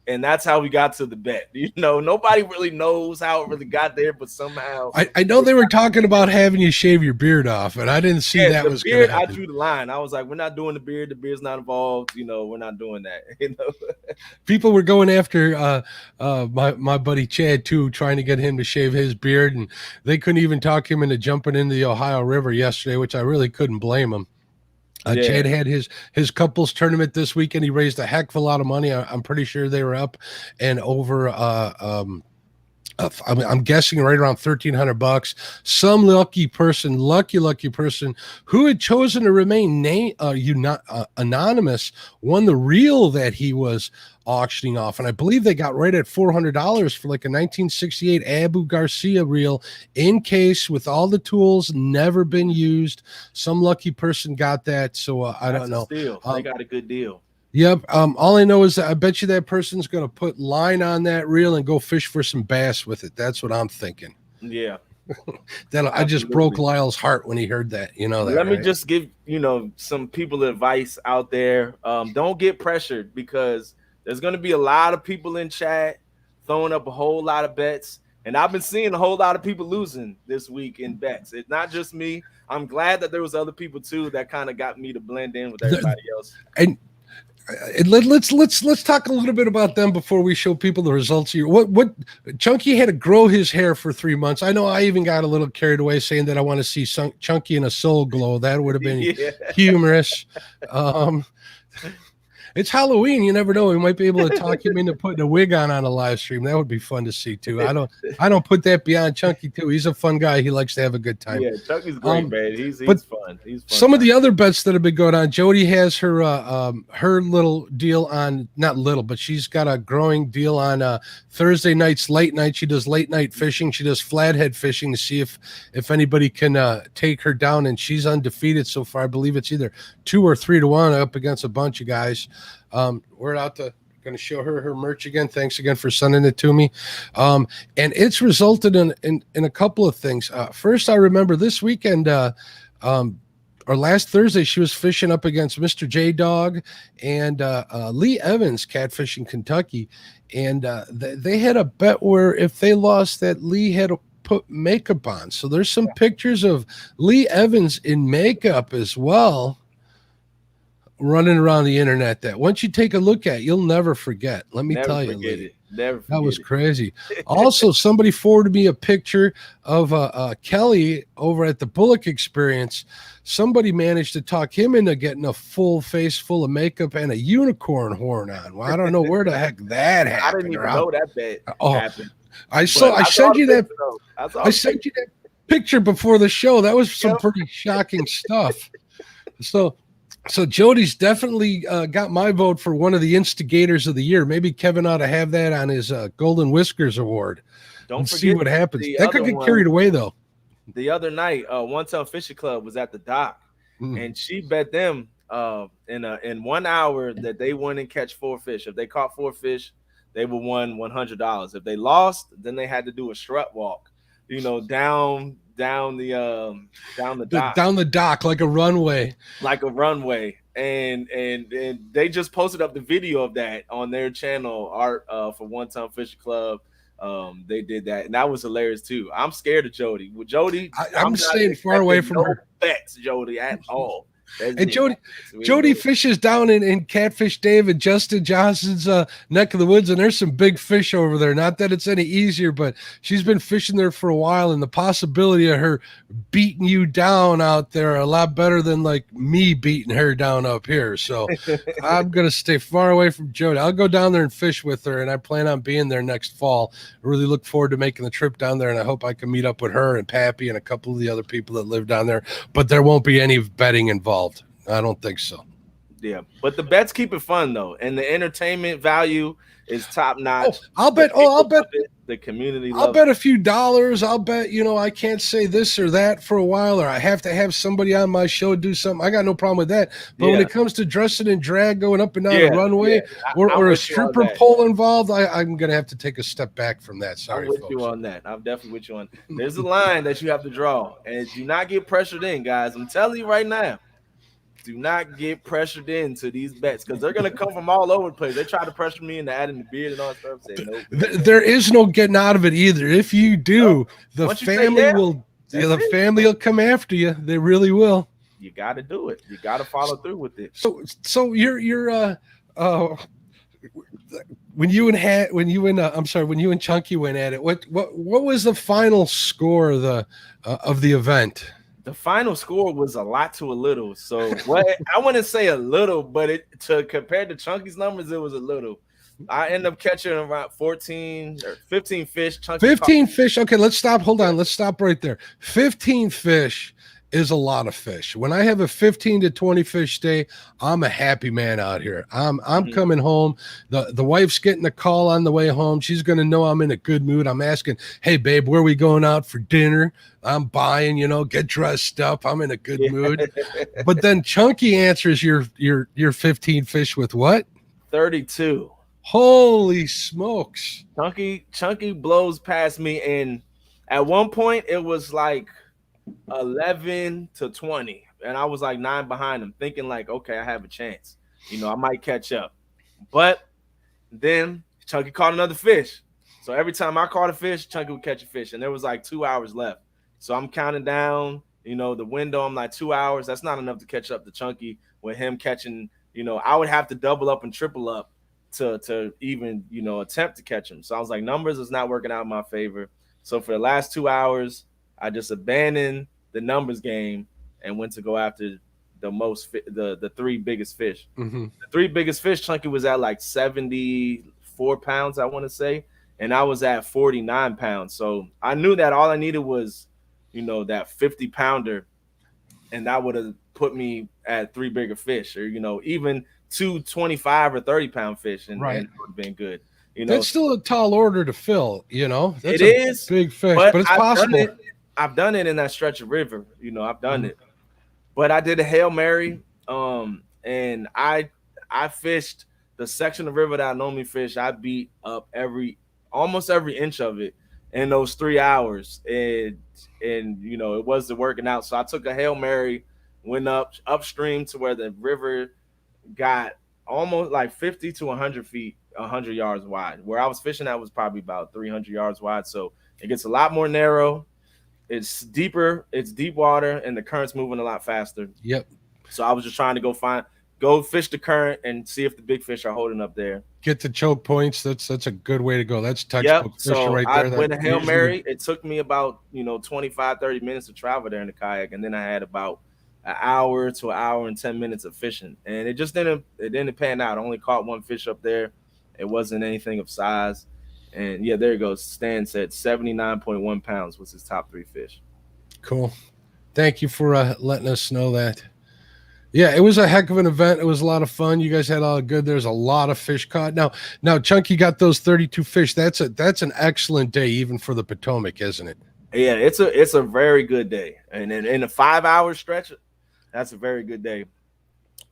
And that's how we got to the bet. Nobody really knows how it really got there, but somehow I know they were talking about having you shave your beard off, and I didn't see that was beard. I drew the line. I was like, we're not doing the beard. The beard's not involved. We're not doing that. People were going after my buddy Chad too, trying to get him to shave his beard, and they couldn't even talk him into jumping into the Ohio River yesterday, which I really couldn't blame him. Chad had his couples tournament this weekend. He raised a heck of a lot of money. I'm pretty sure they were up and over. I'm guessing right around $1,300. Some lucky person who had chosen to remain anonymous won the reel that he was auctioning off, and I believe they got right at $400 for like a 1968 Abu Garcia reel in case with all the tools, never been used. Some lucky person got that, so I don't know. They got a good deal. Yep. All I know is that I bet you that person's going to put line on that reel and go fish for some bass with it. That's what I'm thinking. Yeah. I just broke Lyle's heart when he heard that. Let me just give some people advice out there. Don't get pressured, because there's going to be a lot of people in chat throwing up a whole lot of bets, and I've been seeing a whole lot of people losing this week in bets. It's not just me. I'm glad that there was other people too that kind of got me to blend in with everybody else. And let's talk a little bit about them before we show people the results here. What Chunky had to grow his hair for 3 months. I know I even got a little carried away saying that I want to see Chunky in a soul glow. That would have been humorous. It's Halloween. You never know. We might be able to talk him into putting a wig on a live stream. That would be fun to see too. I don't put that beyond Chunky too. He's a fun guy. He likes to have a good time. Yeah, Chunky's great, man. He's fun. He's fun. Some of the other bets that have been going on. Jody has her little deal on, not little, but she's got a growing deal on Thursday nights, late night. She does late night fishing. She does flathead fishing to see if anybody can take her down, and she's undefeated so far. I believe it's either 2 or 3 to 1 up against a bunch of guys. We're going to show her merch again. Thanks again for sending it to me. And it's resulted in a couple of things. First, I remember this weekend, or last Thursday, she was fishing up against Mr. J Dog and Lee Evans, catfishing Kentucky. And they had a bet where if they lost, that Lee had to put makeup on. So there's some pictures of Lee Evans in makeup as well, running around the internet that once you take a look at, you'll never forget. Let me tell you, Lee. That was crazy. Also, somebody forwarded me a picture of Kelly over at the Bullock Experience. Somebody managed to talk him into getting a full face full of makeup and a unicorn horn on. Well, I don't know where the heck that happened. I didn't even know that happened. I sent you that picture before the show. That was some pretty shocking stuff. So Jody's definitely got my vote for one of the instigators of the year. Maybe Kevin ought to have that on his Golden Whiskers Award. Don't see what happens. That could get carried away, though. The other night, One Ton Fishing Club was at the dock, and she bet them in 1 hour that they wouldn't catch 4 fish. If they caught 4 fish, they would won $100. If they lost, then they had to do a strut walk, down the dock like a runway, and they just posted up the video of that on their channel, Art for One Ton Fishing Club. They did that, and that was hilarious too. I'm scared of Jody. With Jody, I'm staying far away from her bets, Jody, at all. And Jody fishes down in Catfish Dave and Justin Johnson's neck of the woods, and there's some big fish over there. Not that it's any easier, but she's been fishing there for a while, and the possibility of her beating you down out there are a lot better than like me beating her down up here. So I'm gonna stay far away from Jody. I'll go down there and fish with her, and I plan on being there next fall. I really look forward to making the trip down there, and I hope I can meet up with her and Pappy and a couple of the other people that live down there. But there won't be any betting involved. I don't think so. Yeah, but the bets keep it fun though, and the entertainment value is top notch. I'll bet the community. I'll bet a few dollars. I'll bet I can't say this or that for a while, or I have to have somebody on my show do something. I got no problem with that. But when it comes to dressing in drag, going up and down the runway, or a stripper pole involved, I'm gonna have to take a step back from that. Sorry, I'm with you on that. I'm definitely with you on. There's a line that you have to draw, and do not get pressured in, guys. I'm telling you right now. Do not get pressured into these bets because they're going to come from all over the place. They try to pressure me into adding the beard and all that stuff. Say, nope. There is no getting out of it either. If you do, the family will come after you. They really will. You got to do it. You got to follow through with it. So you're when you and Chunky went at it, what was the final score of the event? The final score was a lot to a little. So I wouldn't say a little, but compared to Chunky's numbers, it was a little. I ended up catching around 14 or 15 fish. 15 fish. Okay, let's stop. Hold on. Let's stop right there. 15 fish is a lot of fish. When I have a 15 to 20 fish day, I'm a happy man out here. I'm coming home. The wife's getting a call on the way home. She's going to know I'm in a good mood. I'm asking, hey, babe, where are we going out for dinner? I'm buying, get dressed up. I'm in a good mood. But then Chunky answers your 15 fish with what? 32. Holy smokes. Chunky blows past me. And at one point, it was like 11 to 20. And I was like 9 behind him, thinking like, okay, I have a chance. I might catch up. But then Chunky caught another fish. So every time I caught a fish, Chunky would catch a fish. And there was like 2 hours left. So I'm counting down, the window. I'm like 2 hours. That's not enough to catch up to Chunky with him catching, I would have to double up and triple up to even, attempt to catch him. So I was like, numbers is not working out in my favor. So for the last 2 hours, I just abandoned the numbers game and went to go after the 3 biggest fish. Mm-hmm. The 3 biggest fish, Chunky was at like 74 pounds, I want to say. And I was at 49 pounds. So I knew that all I needed was, that 50 pounder. And that would have put me at 3 bigger fish or, even 2 25 or 30 pound fish. And it would have been good. That's still a tall order to fill, That's it is big fish, but it's possible. I've done it in that stretch of river. I've done it. But I did a Hail Mary. And I fished the section of river that I normally fish. I beat up almost every inch of it in those 3 hours. And it wasn't working out. So I took a Hail Mary, went upstream to where the river got almost like 50 to 100 feet, 100 yards wide. Where I was fishing at was probably about 300 yards wide. So it gets a lot more narrow. It's deeper. It's deep water, and the current's moving a lot faster. Yep. So I was just trying to go fish the current and see if the big fish are holding up there. Get the choke points. That's a good way to go. That's textbook fishing right there. I went a Hail Mary. It took me about 25, 30 minutes to travel there in the kayak, and then I had about an hour to an hour and 10 minutes of fishing, and it just didn't pan out. I only caught 1 fish up there. It wasn't anything of size. And there it goes. Stan said 79.1 pounds was his top 3 fish. Cool. Thank you for letting us know that. Yeah, it was a heck of an event. It was a lot of fun. You guys had all good. There's a lot of fish caught. Now Chunky got those 32 fish. That's an excellent day, even for the Potomac, isn't it? Yeah, it's a very good day. And in a 5-hour stretch, that's a very good day.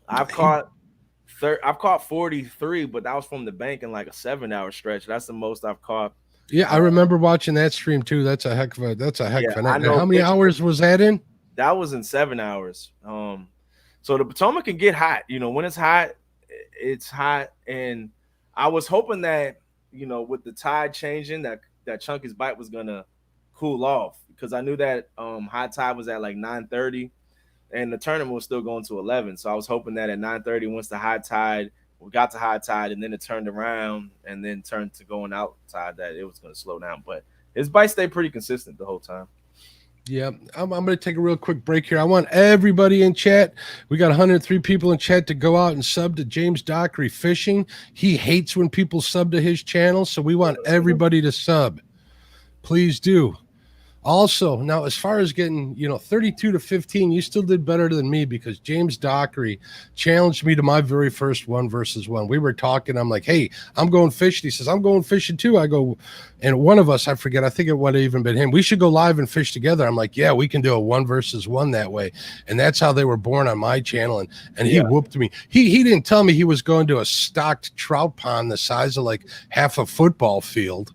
I've caught 43, but that was from the bank in like a 7-hour stretch. That's the most I've caught. Yeah, I remember watching that stream too. That's a heck of a night. How many hours was that in? That was in 7 hours. So the Potomac can get hot. When it's hot, and I was hoping that with the tide changing, that Chunky's bite was gonna cool off because I knew that high tide was at like 9:30. and the tournament was still going to 11. So I was hoping that at 9:30, once the high tide, we got to high tide, and then it turned around and then turned to going outside, that it was going to slow down. But his bite stayed pretty consistent the whole time. Yeah, I'm going to take a real quick break here. I want everybody in chat. We got 103 people in chat to go out and sub to James Dockery Fishing. He hates when people sub to his channel, so we want everybody to sub. Please do. Also, now as far as getting, 32 to 15, you still did better than me because James Dockery challenged me to my very first 1-versus-1. We were talking. I'm like, hey, I'm going fishing. He says, I'm going fishing too. I go, and one of us, I forget, I think it would have even been him. We should go live and fish together. I'm like, yeah, we can do a 1-versus-1 that way. And that's how they were born on my channel. And he whooped me. He didn't tell me he was going to a stocked trout pond the size of like half a football field.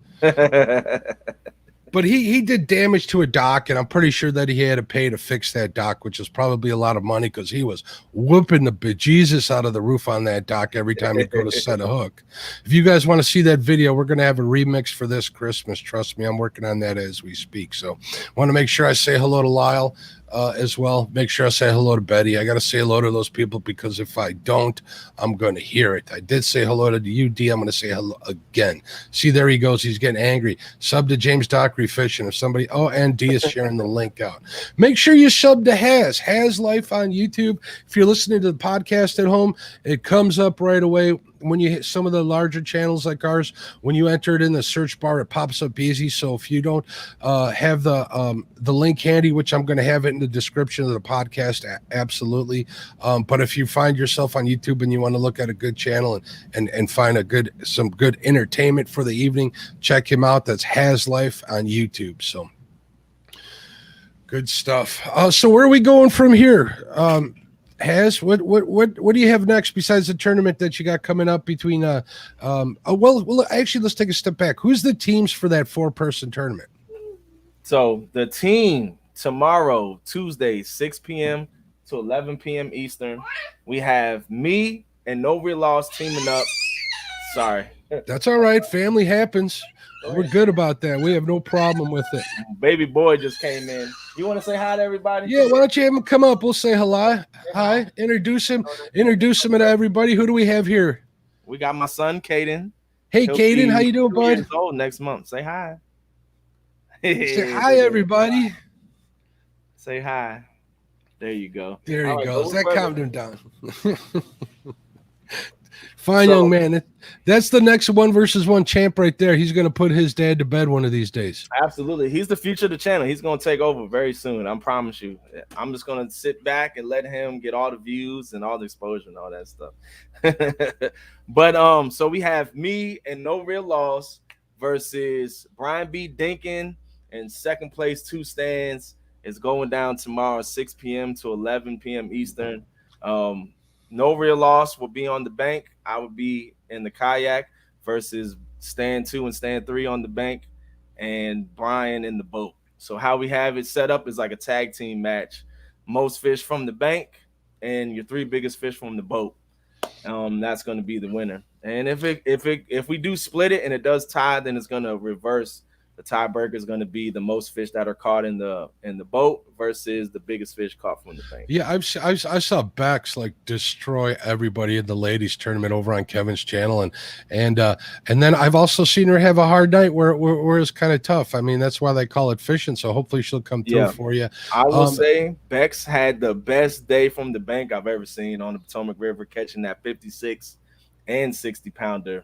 But he did damage to a dock, and I'm pretty sure that he had to pay to fix that dock, which is probably a lot of money because he was whooping the bejesus out of the roof on that dock every time he'd go to set a hook. If you guys want to see that video, we're going to have a remix for this Christmas. Trust me, I'm working on that as we speak. So want to make sure I say hello to Lyle as well. Make sure I say hello to Betty. I got to say hello to those people because if I don't, I'm going to hear it. I did say hello to you, D. I'm going to say hello again. See, there he goes. He's getting angry. Sub to James Dockery Fishing. If somebody, and D is sharing the link out. Make sure you sub to Haz LIfe on YouTube. If you're listening to the podcast at home, it comes up right away. When you hit some of the larger channels like ours, when you enter it in the search bar, it pops up easy. So if you don't have the link handy, which I'm going to have it in the description of the podcast, absolutely. But if you find yourself on YouTube and you want to look at a good channel and find some good entertainment for the evening, check him out. That's Haz LIfe on YouTube. So good stuff. So where are we going from here? Haz, what do you have next besides the tournament that you got coming up between well actually let's take a step back. Who's the teams for that 4-person tournament? So the team tomorrow, Tuesday, 6 p.m. to 11 p.m. Eastern, we have me and No Real Loss teaming up. Sorry. That's all right. Family happens. We're good about that. We have no problem with it. Baby boy just came in. You want to say hi to everybody? Yeah, why don't you have him come up? We'll say hello. Hi. Introduce him to everybody. Who do we have here? We got my son, Caden. Hey, Caden, how you doing, bud? 2 years old next month. Say hi. Say hi, everybody. Say hi. There you go. There he goes. That calmed him down. Fine, young man. That's the next 1-versus-1 champ right there. He's going to put his dad to bed one of these days. Absolutely. He's the future of the channel. He's going to take over very soon. I promise you. I'm just going to sit back and let him get all the views and all the exposure and all that stuff. But so we have me and No Real Loss versus Brian B. Dinkin, and second place 2 stands is going down tomorrow 6 p.m. to 11 p.m. Eastern. No Real Loss will be on the bank. I would be in the kayak versus stand 2 and stand 3 on the bank, and Brian in the boat. So how we have it set up is like a tag team match. Most fish from the bank and your 3 biggest fish from the boat. That's going to be the winner. And if we do split it and it does tie, then it's going to reverse. The tiebreaker is going to be the most fish that are caught in the boat versus the biggest fish caught from the bank. Yeah, I saw Bex like destroy everybody in the ladies tournament over on Kevin's channel, and then I've also seen her have a hard night where it's kind of tough. I mean, that's why they call it fishing. So hopefully she'll come through for you. I will say Bex had the best day from the bank I've ever seen on the Potomac River, catching that 56 and 60 pounder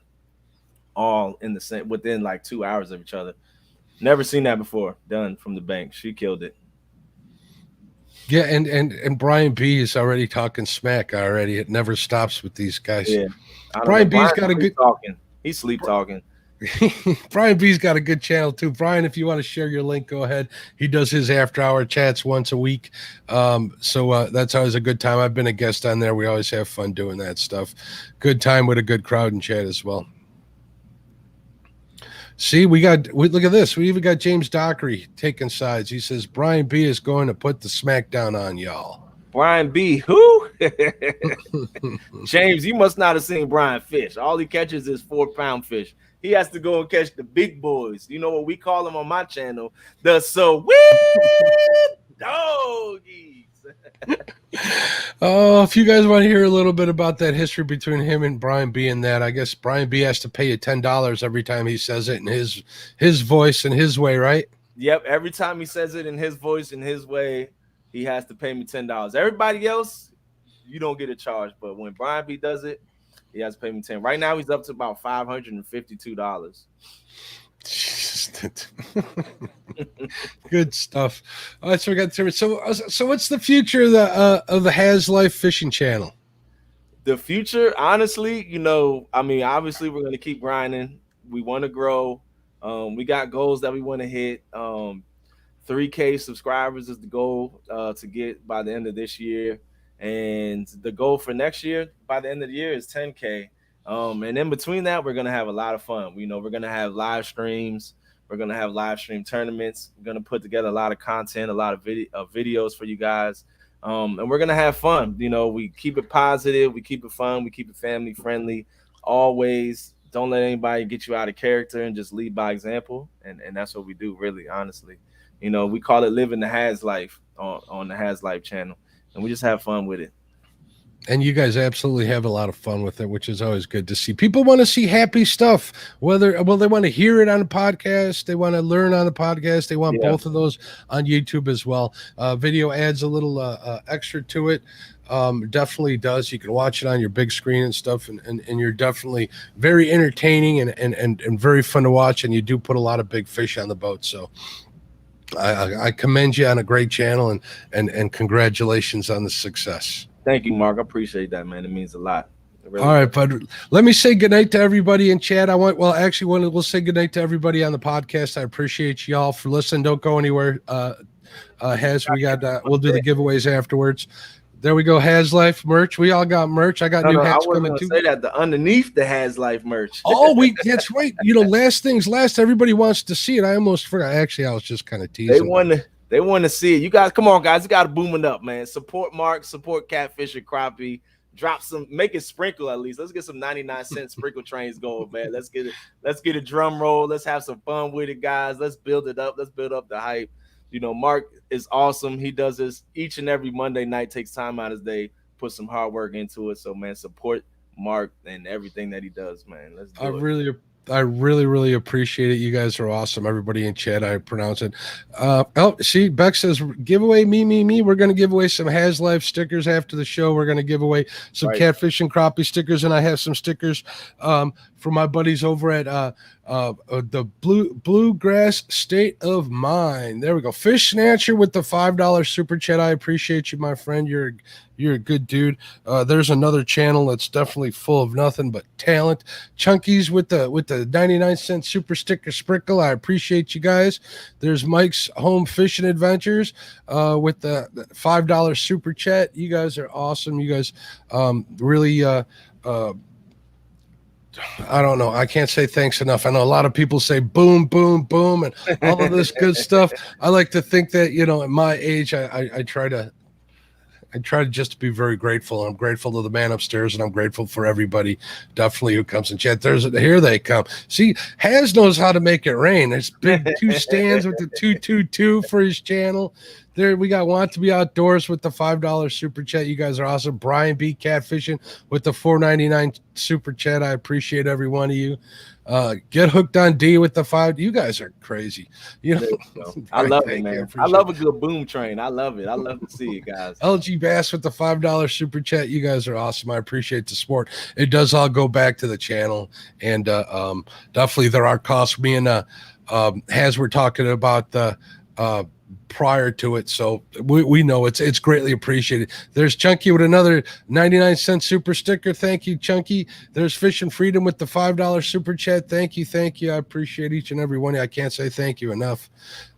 all in the same within like 2 hours of each other. Never seen that before done from the bank. She killed it. Yeah, and Brian B is already talking smack already. It never stops with these guys. Yeah, Brian B's got a good talking. He's sleep talking. Brian B's got a good channel too. Brian, if you want to share your link, go ahead. He does his after-hour chats once a week. So that's always a good time. I've been a guest on there. We always have fun doing that stuff. Good time with a good crowd and chat as well. See, look at this. We even got James Dockery taking sides. He says Brian B is going to put the smackdown on y'all. Brian B, who? James, you must not have seen Brian fish. All he catches is 4-pound fish. He has to go and catch the big boys. You know what we call them on my channel? The sweet doggies. Oh, if you guys want to hear a little bit about that history between him and Brian B and that, I guess Brian B has to pay you $10 every time he says it in his voice and his way, right? Yep. Every time he says it in his voice and his way, he has to pay me $10. Everybody else, you don't get a charge. But when Brian B does it, he has to pay me 10. Right now, he's up to about $552. Good stuff. All right, so we got so what's the future of the Haz LIfe fishing channel? The future, honestly, you know, I mean, obviously we're going to keep grinding. We want to grow. We got goals that we want to hit. 3K subscribers is the goal to get by the end of this year. And the goal for next year by the end of the year is 10K. And in between that, we're going to have a lot of fun. You know, we're going to have live streams. We're going to have live stream tournaments. We're going to put together a lot of content, a lot of videos for you guys. And we're going to have fun. You know, we keep it positive. We keep it fun. We keep it family friendly. Always don't let anybody get you out of character and just lead by example. And that's what we do, really, honestly. You know, we call it living the Haz life on the Haz LIfe channel. And we just have fun with it. And you guys absolutely have a lot of fun with it, which is always good to see. People want to see happy stuff, they want to hear it on a podcast. They want to learn on the podcast. They want both of those on YouTube as well. Video adds a little extra to it. Definitely does. You can watch it on your big screen and stuff, and you're definitely very entertaining and very fun to watch. And you do put a lot of big fish on the boat. So I commend you on a great channel, and congratulations on the success. Thank you, Mark. I appreciate that, man. It means a lot. Really all right, bud. Let me say goodnight to everybody in chat. We'll say goodnight to everybody on the podcast. I appreciate y'all for listening. Don't go anywhere. Haz, we'll do the giveaways afterwards. There we go. Haz LIfe merch. We all got merch. I got new hats coming too. Say that the underneath the Haz LIfe merch. That's right. You know, last things last. Everybody wants to see it. I almost forgot. Actually, I was just kind of teasing. They want to see it. You guys, come on, guys. You got to boom it up, man. Support Mark, support Catfish and Crappie. Drop some, make it sprinkle at least. Let's get some 99-cent sprinkle trains going, man. Let's get a drum roll. Let's have some fun with it, guys. Let's build it up. Let's build up the hype. You know, Mark is awesome. He does this each and every Monday night, takes time out of his day, put some hard work into it. So, man, support Mark and everything that he does, man. Let's do it. I really appreciate it. You guys are awesome. Everybody in chat, I pronounce it. See, Beck says giveaway me. We're going to give away some Haz LIfe stickers after the show. We're going to give away some Catfish and Crappie stickers, and I have some stickers for my buddies over at the Bluegrass State of Mind. There we go. Fish Snatcher with the $5 super chat. I appreciate you, my friend. You're a good dude. There's another channel that's definitely full of nothing but talent. Chunkies with the 99-cent super sticker sprinkle. I appreciate you guys. There's Mike's Home Fishing Adventures with the $5 super chat. You guys are awesome. You guys really I don't know. I can't say thanks enough. I know a lot of people say boom, boom, boom, and all of this good stuff. I like to think that, you know, at my age, I try to just be very grateful. I'm grateful to the man upstairs, and I'm grateful for everybody definitely who comes in chat. Here they come. See, Haz knows how to make it rain. There's big 2 stands with the 222 for his channel. There we got Want to Be Outdoors with the $5 super chat. You guys are awesome. Brian B. Catfishing with the $4.99 super chat. I appreciate every one of you. Get Hooked on D with the $5. You guys are crazy. You know, I love it, man. I love a good boom train. I love it. I love to see it, guys. LG Bass with the $5 super chat. You guys are awesome. I appreciate the support. It does all go back to the channel, and definitely there are costs. Me and Haz were talking about the prior to it, so we know it's greatly appreciated. There's Chunky with another 99-cent super sticker. Thank you, Chunky. There's Fishing Freedom with the $5 super chat. Thank you. I appreciate each and every one of you. I can't say thank you enough.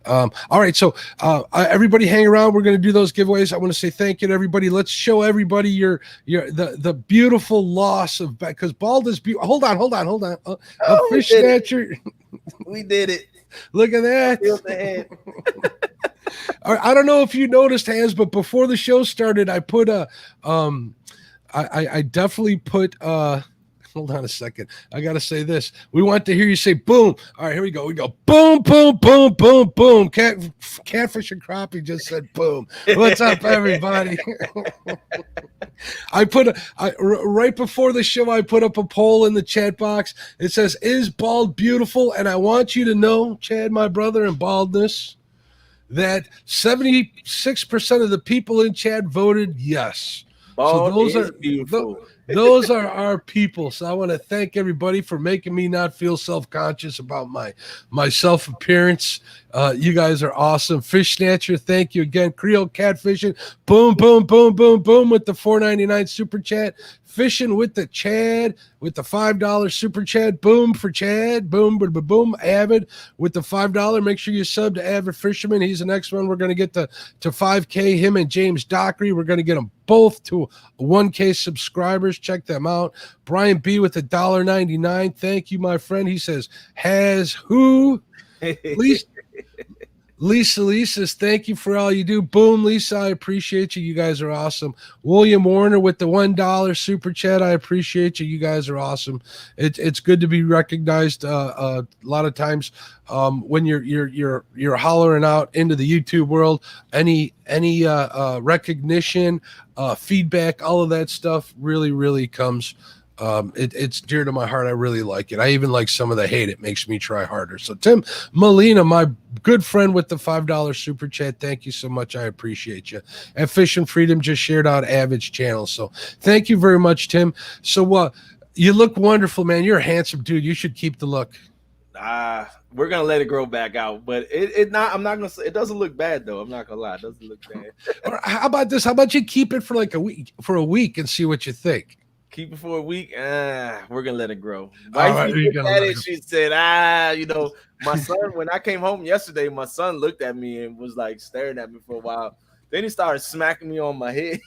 All right, so everybody hang around. We're going to do those giveaways. I want to say thank you to everybody. Let's show everybody the beautiful loss of, because bald is beautiful. Hold on. A fish snatcher. We did it. Look at that. I don't know if you noticed, Haz, but before the show started, I put I definitely put Hold on a second. I got to say this. We want to hear you say boom. All right, here we go. We go boom, boom, boom, boom, boom. Catfish and Crappie just said boom. What's up, everybody? Right before the show, I put up a poll in the chat box. It says, is bald beautiful? And I want you to know, Chad, my brother, and baldness, that 76% of the people in chat voted yes. Bald so those is are beautiful. Those are our people. So I want to thank everybody for making me not feel self-conscious about my self-appearance. You guys are awesome. Fish Snatcher, thank you again. Creole Catfishing, boom, boom, boom, boom, boom with the $4.99 super chat. Fishing with the Chad with the $5 super chat. Boom for Chad. Boom, boom, boom. Avid with the $5. Make sure you sub to Avid Fisherman. He's the next one. We're going to get to 5K. Him and James Dockery. We're going to get them both to 1K subscribers. Check them out. Brian B with the $1.99. Thank you, my friend. He says, has who? Lisa says, thank you for all you do. Boom, Lisa, I appreciate you. You guys are awesome. William Warner with the $1 super chat. I appreciate you. You guys are awesome. It's good to be recognized. A lot of times when you're hollering out into the YouTube world, any recognition, feedback, all of that stuff really, really comes. It's dear to my heart. I really like it. I even like some of the hate. It makes me try harder. So Tim Molina, my good friend with the $5 super chat, thank you so much. I appreciate you. And Fish and Freedom just shared out Avid's channel. So thank you very much, Tim. So you look wonderful, man. You're a handsome dude. You should keep the look. We're gonna let it grow back out, but I'm not gonna say it doesn't look bad though. I'm not gonna lie, it doesn't look bad. Or how about this? How about you keep it for like a week and see what you think? Keep it for a week. We're gonna let it grow. She said, my son, when I came home yesterday, my son looked at me and was like staring at me for a while. Then he started smacking me on my head.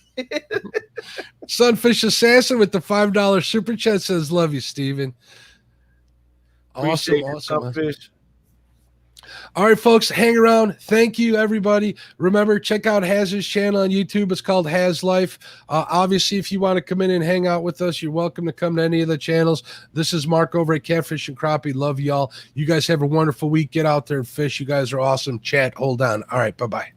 Sunfish Assassin with the $5 super chat says, love you, Steven. Awesome. Sunfish. All right, folks, hang around. Thank you, everybody. Remember, check out Haz's channel on YouTube. It's called Haz LIfe. Obviously, if you want to come in and hang out with us, you're welcome to come to any of the channels. This is Mark over at Catfish and Crappie. Love y'all. You guys have a wonderful week. Get out there and fish. You guys are awesome. Chat, hold on. All right, bye-bye.